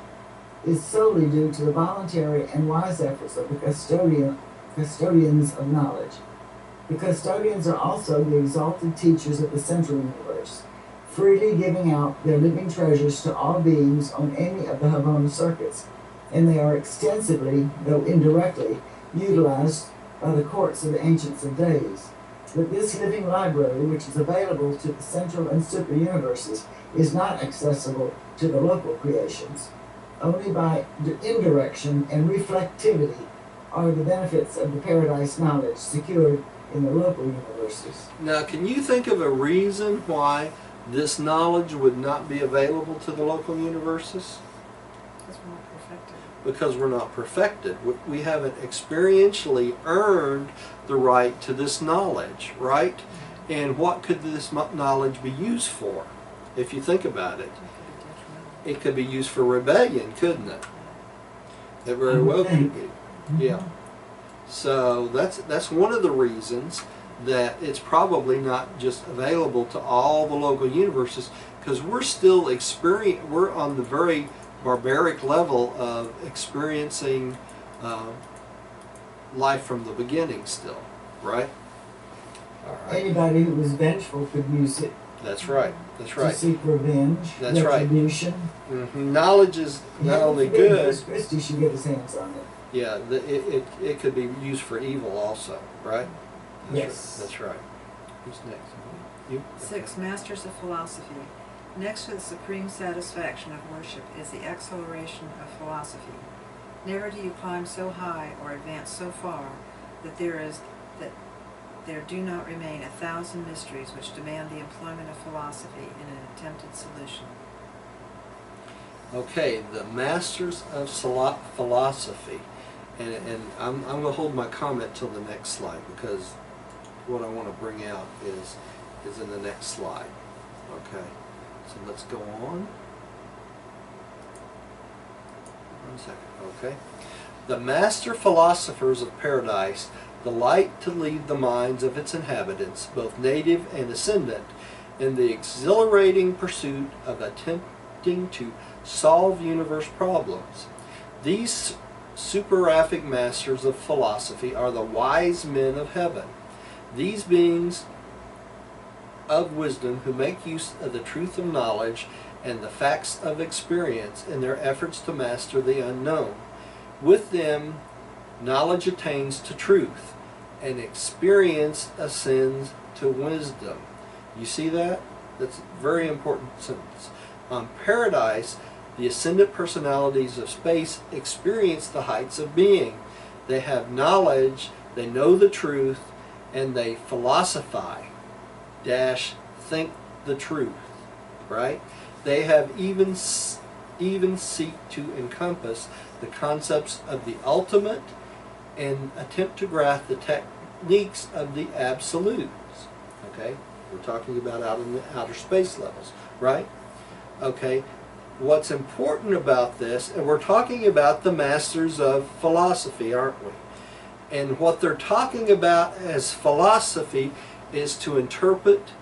is solely due to the voluntary and wise efforts of the custodians of knowledge. The custodians are also the exalted teachers of the central universe, freely giving out their living treasures to all beings on any of the Havana circuits, and they are extensively, though indirectly, utilized by the courts of the ancients of days. But this living library, which is available to the central and super universes, is not accessible to the local creations. Only by indirection and reflectivity are the benefits of the paradise knowledge secured in the local universes. Now, can you think of a reason why this knowledge would not be available to the local universes? Because we're not perfected. Because we're not perfected. We haven't experientially earned the right to this knowledge, right? And what could this knowledge be used for? If you think about it, it could be used for rebellion, couldn't it? It very well could be. Yeah. So that's one of the reasons that it's probably not just available to all the local universes, because we're still we're on the very barbaric level of experiencing life from the beginning still, right? All right. Anybody who was vengeful could use it. That's right. That's right. To seek revenge, that's retribution. Right. Mm-hmm. Knowledge is not only good. Christie should get his hands on it. Yeah, it could be used for evil also, right? Yes. Right. That's right. Who's next? You? 6. Masters of philosophy. Next to the supreme satisfaction of worship is the exhilaration of philosophy. Never do you climb so high or advance so far that there do not remain 1,000 mysteries which demand the employment of philosophy in an attempted solution. Okay, the masters of philosophy. And I'm going to hold my comment till the next slide, because what I want to bring out is in the next slide. Okay, so let's go on. 1 second, okay. The master philosophers of paradise delight to lead the minds of its inhabitants, both native and ascendant, in the exhilarating pursuit of attempting to solve universe problems. These Supernaphim masters of philosophy are the wise men of heaven. These beings of wisdom who make use of the truth of knowledge and the facts of experience in their efforts to master the unknown. With them, knowledge attains to truth, and experience ascends to wisdom. You see that? That's a very important sentence. On paradise, the ascendant personalities of space experience the heights of being. They have knowledge, they know the truth, and they philosophize, think the truth, right? They have even seek to encompass the concepts of the ultimate and attempt to grasp the techniques of the absolutes. Okay? We're talking about out in the outer space levels, right? Okay. What's important about this, and we're talking about the masters of philosophy, aren't we? And what they're talking about as philosophy is to interpret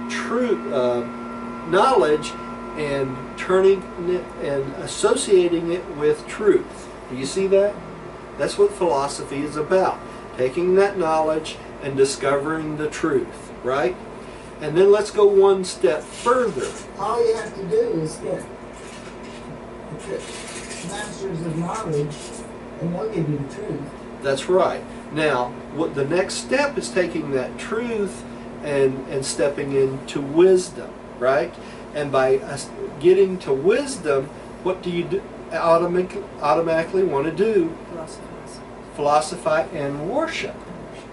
true knowledge and turning it and associating it with truth. Do you see that? That's what philosophy is about. Taking that knowledge and discovering the truth, right? And then let's go one step further. All you have to do is get the masters of knowledge, and they'll give you the truth. That's right. Now, what the next step is taking that truth and stepping into wisdom, right? And by getting to wisdom, what do you do? Automatically want to do? Philosophize and worship,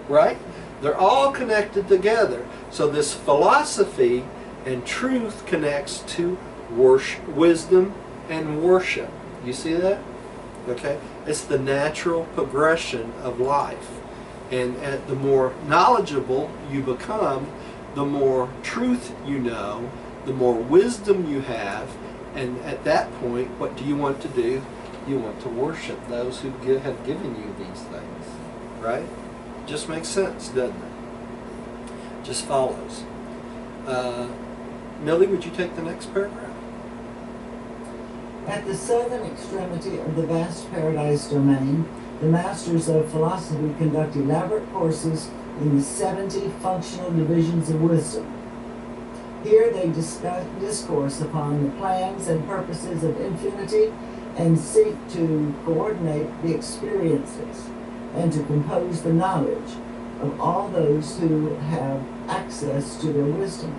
right? They're all connected together. So this philosophy and truth connects to worship, wisdom and worship. You see that? Okay? It's the natural progression of life. And the more knowledgeable you become, the more truth you know, the more wisdom you have, and at that point, what do you want to do? You want to worship those who have given you these things, right? Just makes sense, doesn't it? Just follows. Millie, would you take the next paragraph? At the southern extremity of the vast paradise domain, the masters of philosophy conduct elaborate courses in the 70 functional divisions of wisdom. Here they discourse upon the plans and purposes of infinity and seek to coordinate the experiences and to compose the knowledge of all those who have access to their wisdom.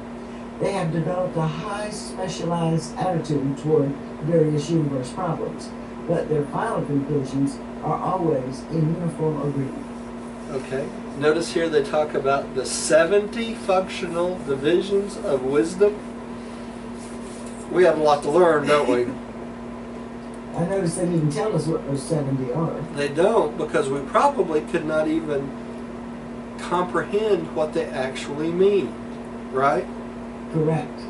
They have developed a high specialized attitude toward various universe problems, but their final conclusions are always in uniform agreement. Okay. Notice here they talk about the 70 functional divisions of wisdom. We have a lot to learn, don't we? I noticed they didn't tell us what those 70 are. They don't, because we probably could not even comprehend what they actually mean, right? Correct.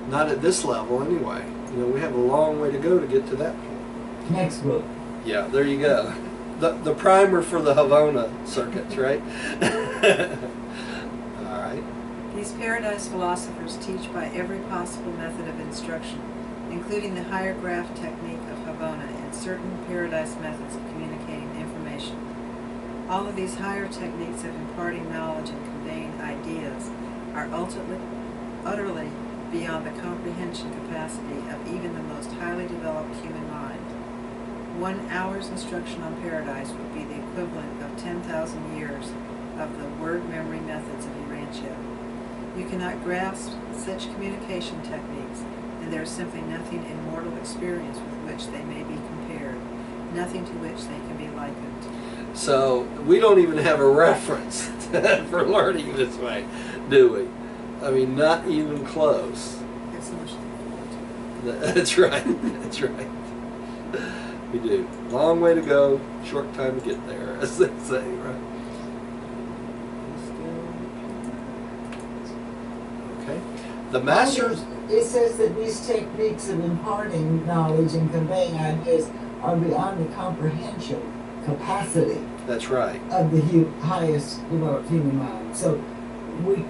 Not at this level anyway. You know, we have a long way to go to get to that point. Next book. Yeah, there you go. The primer for the Havana circuits, right? All right. These paradise philosophers teach by every possible method of instruction, including the higher graph technique of Havana and certain paradise methods of communicating information. All of these higher techniques of imparting knowledge and conveying ideas are utterly beyond the comprehension capacity of even the most highly developed human mind. 1 hour's instruction on paradise would be the equivalent of 10,000 years of the word memory methods of Urantia. You cannot grasp such communication techniques, and there is simply nothing in mortal experience with which they may be compared, nothing to which they can be likened. So we don't even have a reference for learning this way, do we? I mean, not even close. That's so much to look forward to. That's right. That's right. We do. Long way to go, short time to get there, as they say, right? Okay. The masters. It says that these techniques of imparting knowledge and conveying ideas are beyond the comprehension capacity. That's right. Of the highest developed human mind. So we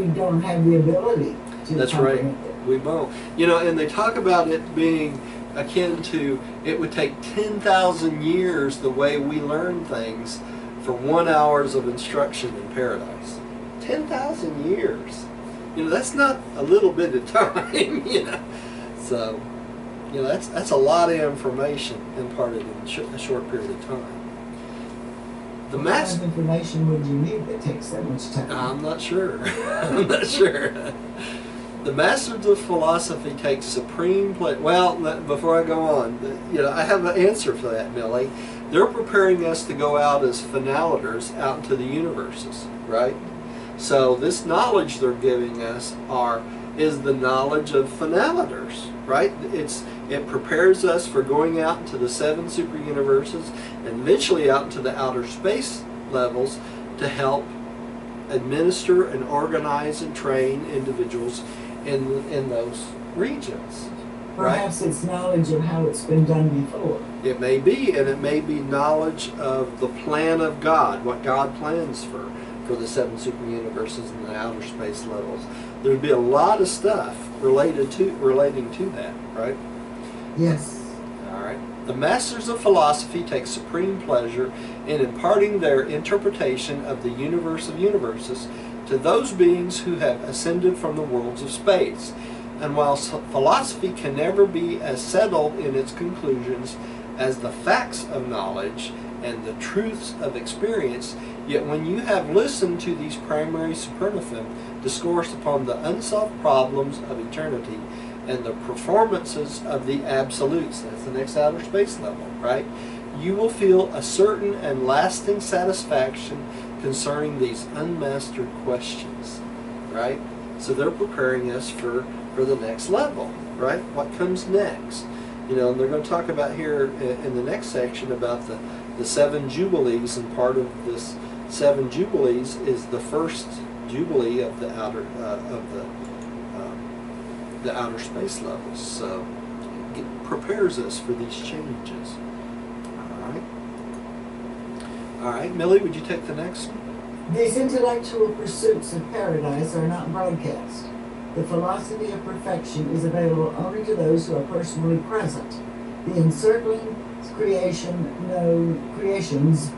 don't have the ability to That's comprehend right. it. We won't. You know, and they talk about it being akin to, it would take 10,000 years the way we learn things for 1 hour's of instruction in paradise. 10,000 years. You know, that's not a little bit of time, you know. So, you know, that's a lot of information imparted in a short period of time. The What kind of information would you need that takes that much time? I'm not sure. I'm not sure. The masters of philosophy take supreme pleasure. Well, before I go on, you know, I have an answer for that, Millie. They're preparing us to go out as finalators out into the universes, right? So this knowledge they're giving us is the knowledge of finalators, right? It prepares us for going out into the 7 super universes and eventually out into the outer space levels to help administer and organize and train individuals in those regions. Perhaps right? it's knowledge of how it's been done before. It may be, and it may be knowledge of the plan of God, what God plans for the 7 super universes and the outer space levels. There'd be a lot of stuff relating to that, right? Yes. All right. The masters of philosophy take supreme pleasure in imparting their interpretation of the universe of universes to those beings who have ascended from the worlds of space. And while philosophy can never be as settled in its conclusions as the facts of knowledge and the truths of experience, yet when you have listened to these primary Supernaphim discourse upon the unsolved problems of eternity and the performances of the absolutes, that's the next outer space level, right? You will feel a certain and lasting satisfaction concerning these unmastered questions, right? So they're preparing us for the next level, right? What comes next? You know, and they're going to talk about here in the next section about the 7 Jubilees, and part of this 7 Jubilees is the first Jubilee of the outer outer space levels. So it prepares us for these changes. All right, Millie, would you take the next one? These intellectual pursuits of paradise are not broadcast. The philosophy of perfection is available only to those who are personally present. The encircling creations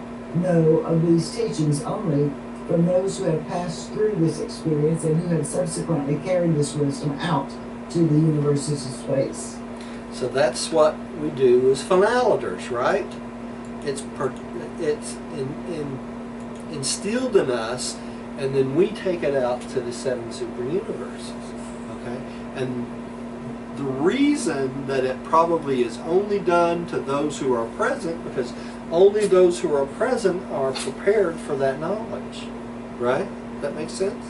know of these teachings only from those who have passed through this experience and who have subsequently carried this wisdom out to the universes of space. So that's what we do as finaliters, right? It's instilled in us, and then we take it out to the 7 super universes. Okay? And the reason that it probably is only done to those who are present, because only those who are present are prepared for that knowledge. Right? That makes sense?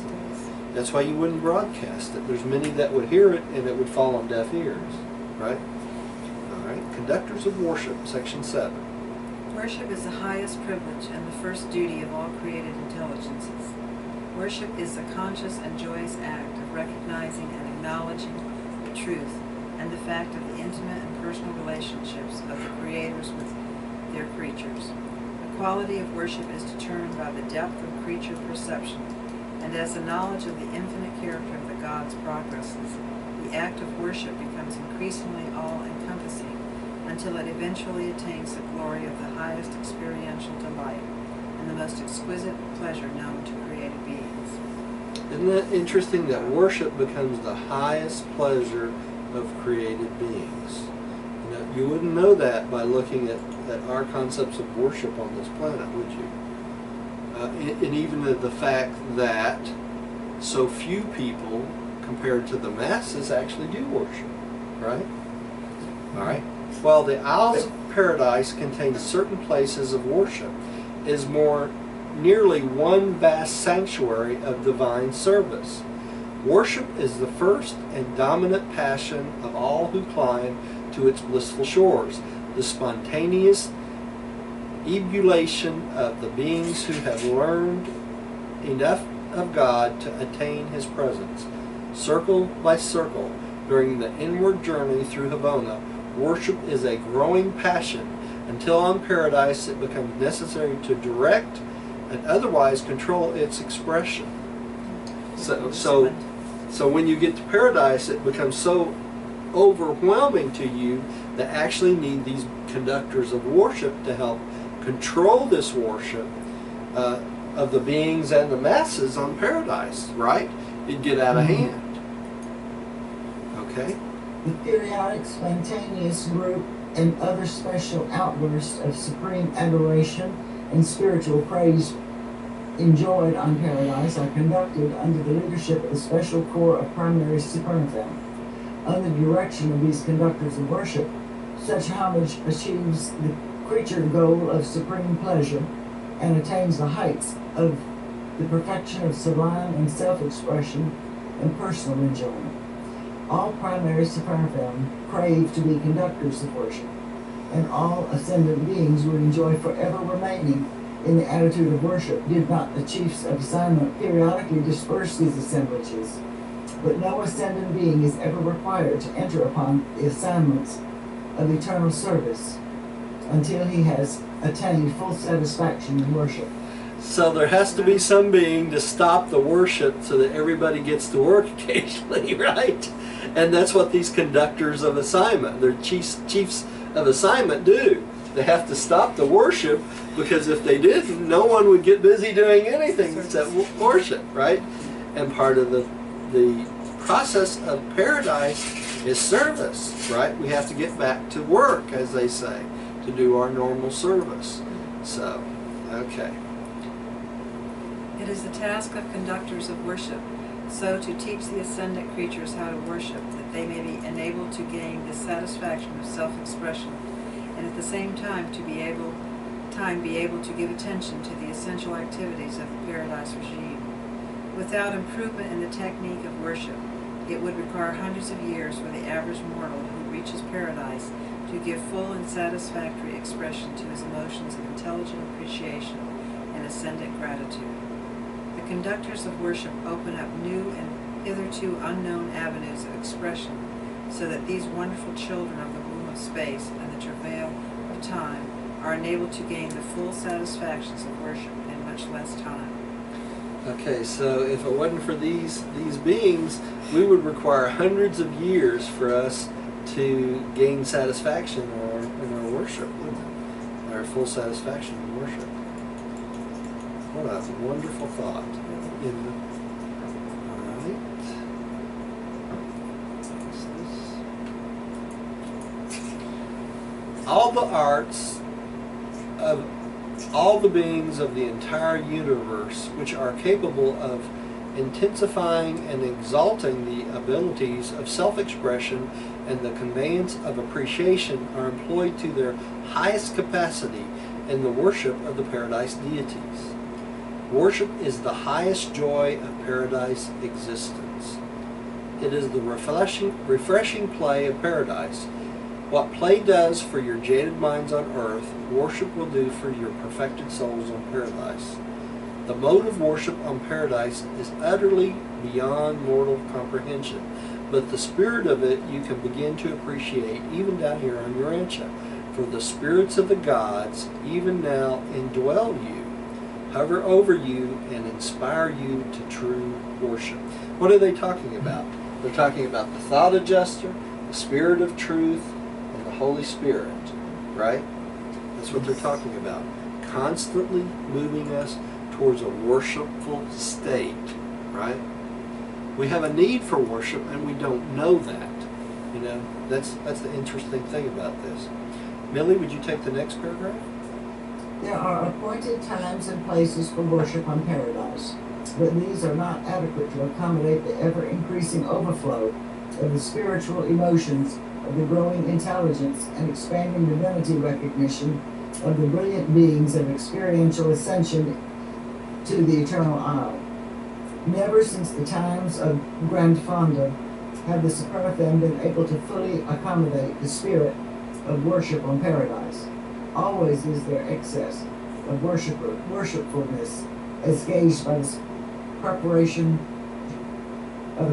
That's why you wouldn't broadcast it. There's many that would hear it and it would fall on deaf ears. Right? All right. Conductors of worship, section 7. Worship is the highest privilege and the first duty of all created intelligences. Worship is the conscious and joyous act of recognizing and acknowledging the truth and the fact of the intimate and personal relationships of the creators with their creatures. The quality of worship is determined by the depth of creature perception, and as the knowledge of the infinite character of the gods progresses, the act of worship becomes increasingly all-encompassing until it eventually attains the glory of the highest experiential delight and the most exquisite pleasure known to created beings. Isn't that interesting that worship becomes the highest pleasure of created beings? You know, you wouldn't know that by looking at our concepts of worship on this planet, would you? And even the fact that so few people, compared to the masses, actually do worship, right? All right. While the Isles of Paradise contain certain places of worship, is more nearly one vast sanctuary of divine service. Worship is the first and dominant passion of all who climb to its blissful shores, the spontaneous ebullition of the beings who have learned enough of God to attain His presence. Circle by circle, during the inward journey through Havona, worship is a growing passion until on Paradise it becomes necessary to direct and otherwise control its expression. So when you get to Paradise, it becomes so overwhelming to you that actually need these conductors of worship to help control this worship of the beings and the masses on Paradise, right? It'd get out of hand. Okay? The periodic spontaneous group and other special outbursts of supreme adoration and spiritual praise enjoyed on Paradise are conducted under the leadership of the Special Corps of Primary Supernaphim. Under the direction of these conductors of worship, such homage achieves the creature goal of supreme pleasure and attains the heights of the perfection of sublime and self-expression and personal enjoyment. All primary Supernaphim crave to be conductors of worship, and all ascendant beings would enjoy forever remaining in the attitude of worship did not the chiefs of assignment periodically disperse these assemblages. But no ascendant being is ever required to enter upon the assignments of eternal service until he has attained full satisfaction in worship. So there has to be some being to stop the worship so that everybody gets to work occasionally, right? And that's what these conductors of assignment, their chiefs of assignment do. They have to stop the worship, because if they didn't, no one would get busy doing anything except worship, right? And part of the process of Paradise is service, right? We have to get back to work, as they say, to do our normal service. So, okay. It is the task of conductors of worship so to teach the ascendant creatures how to worship, that they may be enabled to gain the satisfaction of self-expression, and at the same time be able to give attention to the essential activities of the Paradise regime. Without improvement in the technique of worship, It would require hundreds of years for the average mortal who reaches paradise to give full and satisfactory expression to his emotions of intelligent appreciation and ascendant gratitude. The conductors of worship open up new and hitherto unknown avenues of expression so that these wonderful children of the womb of space and the travail of time are enabled to gain the full satisfactions of worship in much less time. Okay, so if it wasn't for these beings, we would require hundreds of years for us to gain satisfaction in our worship, wouldn't it? Our full satisfaction in worship. What a wonderful thought. All the arts of all the beings of the entire universe which are capable of intensifying and exalting the abilities of self-expression and the conveyance of appreciation are employed to their highest capacity in the worship of the paradise deities. Worship is the highest joy of paradise existence. It is the refreshing play of paradise. What play does for your jaded minds on earth, worship will do for your perfected souls on paradise. The mode of worship on paradise is utterly beyond mortal comprehension, but the spirit of it you can begin to appreciate even down here on Urantia. For the spirits of the gods even now indwell you, hover over you, and inspire you to true worship. What are they talking about? They're talking about the thought adjuster, the spirit of truth, and the Holy Spirit, right? That's what they're talking about. Constantly moving us towards a worshipful state, right? We have a need for worship and we don't know that. You know, that's the interesting thing about this. Millie, would you take the next paragraph? There are appointed times and places for worship on paradise, but these are not adequate to accommodate the ever-increasing overflow of the spiritual emotions of the growing intelligence and expanding divinity recognition of the brilliant beings of experiential ascension to the eternal isle. Never since the times of Grand Fonda have the Supernaphim been able to fully accommodate the spirit of worship on paradise. Always is there excess of worshipfulness as gauged by the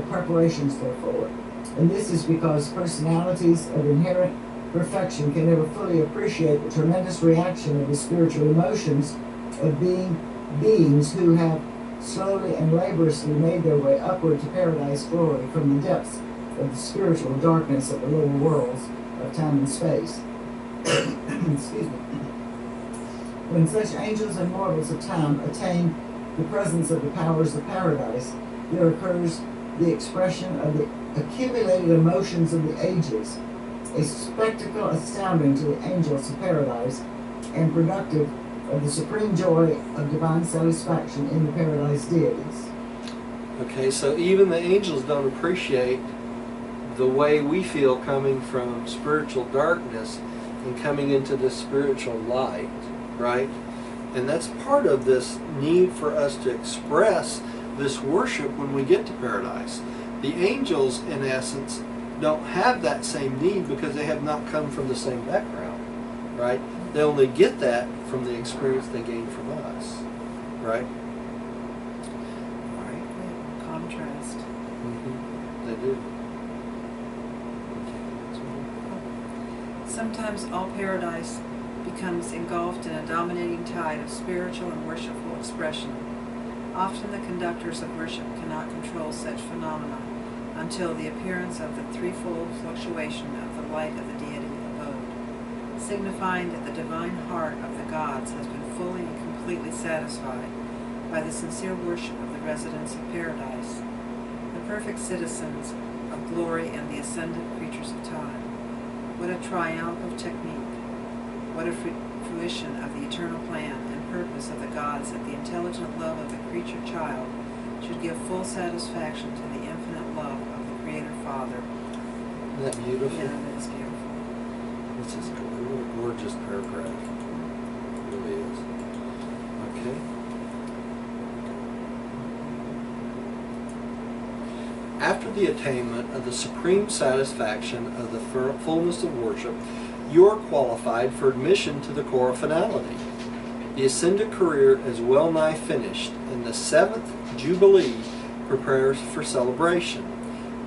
preparations therefor. And this is because personalities of inherent perfection can never fully appreciate the tremendous reaction of the spiritual emotions of beings who have slowly and laboriously made their way upward to paradise glory from the depths of the spiritual darkness of the lower worlds of time and space. Excuse me. When such angels and mortals of time attain the presence of the powers of paradise, there occurs the expression of the accumulated emotions of the ages, a spectacle astounding to the angels of paradise and productive of the supreme joy of divine satisfaction in the paradise deities. Okay, so even the angels don't appreciate the way we feel coming from spiritual darkness and coming into this spiritual light, right? And that's part of this need for us to express this worship when we get to paradise. The angels, in essence, don't have that same need because they have not come from the same background, right? They only get that from the experience they gain from us, right? Right. Contrast. Mm-hmm. They do. Sometimes all paradise becomes engulfed in a dominating tide of spiritual and worshipful expression. Often the conductors of worship cannot control such phenomena until the appearance of the threefold fluctuation of the light of the deity abode, signifying that the divine heart of the gods has been fully and completely satisfied by the sincere worship of the residents of paradise, the perfect citizens of glory and the ascendant creatures of time. What a triumph of technique! What a fruition of the eternal plan and purpose of the gods that the intelligent love of the creature child should give full satisfaction to the infinite love of the Creator Father. Isn't that beautiful? Yeah, that is beautiful. This is what a gorgeous paragraph. It really is. Okay. after the attainment of the supreme satisfaction of the fullness of worship, you are qualified for admission to the core of finality. The ascended career is well nigh finished, and the 7th Jubilee prepares for celebration.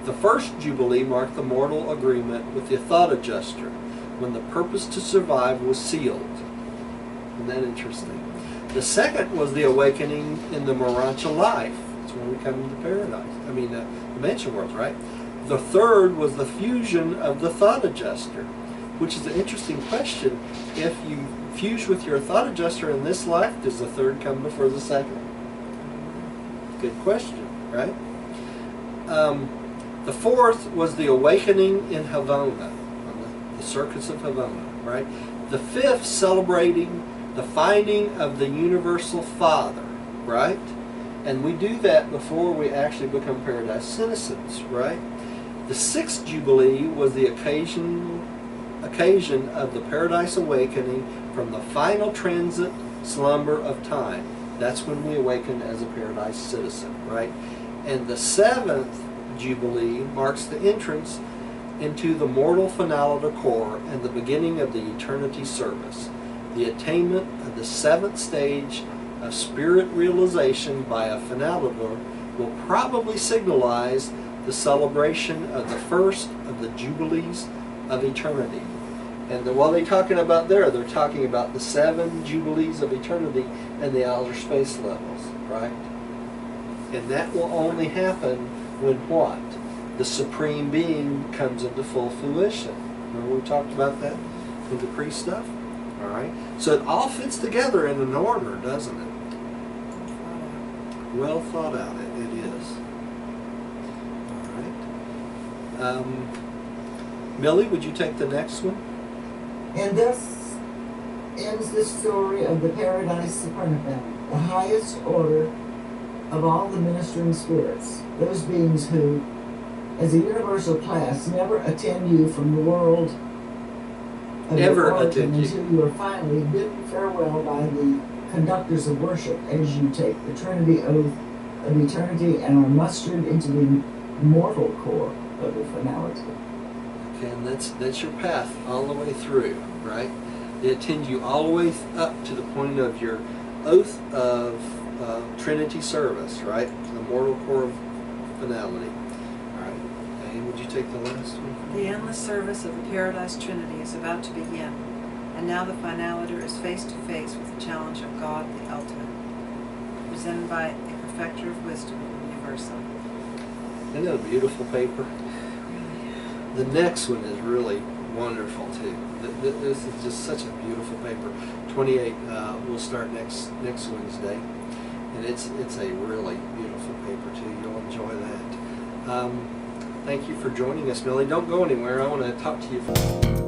The first Jubilee marked the mortal agreement with the thought adjuster, when the purpose to survive was sealed. Isn't that interesting? The second was the awakening in the Marancha life. That's when we come into paradise. The dimension worlds, right? The third was the fusion of the thought adjuster, which is an interesting question. If you fuse with your thought adjuster in this life, does the third come before the second? Good question, right? The fourth was the awakening in Havana, the circuits of Havana, right? The fifth, celebrating the finding of the universal Father, right? And we do that before we actually become paradise citizens, right? The 6th Jubilee was the occasion of the paradise awakening from the final transit slumber of time. That's when we awaken as a paradise citizen, right? And the 7th Jubilee marks the entrance into the mortal finality core and the beginning of the eternity service. The attainment of the 7th stage of spirit realization by a finaliter will probably signalize the celebration of the first of the Jubilees of eternity. And what are they talking about there? They're talking about the 7 Jubilees of eternity and the outer space levels, right? And that will only happen when what? The Supreme Being comes into full fruition. Remember we talked about that with the pre stuff? All right. So it all fits together in an order, doesn't it? Well thought out, it is. All right. Millie, would you take the next one? And thus ends the story of the Paradise Supernaphim, the highest order of all the ministering spirits, those beings who, as a universal class, never attend you from the world of your origin until you are finally bidden farewell by the conductors of worship as you take the Trinity oath of eternity and are mustered into the mortal core of the finality. Okay, and that's your path all the way through, right? They attend you all the way up to the point of your oath of Trinity service, right? The mortal core of finality. All right. And would you take the last one? The endless service of the Paradise Trinity is about to begin, and now the finaliter is face to face with the challenge of God, the Ultimate, presented by a perfecter of wisdom, universal. Isn't that a beautiful paper? The next one is really wonderful too. This is just such a beautiful paper. 28 will start next Wednesday, and it's a really beautiful paper too. You'll enjoy that. Thank you for joining us, Millie. Don't go anywhere. I want to talk to you.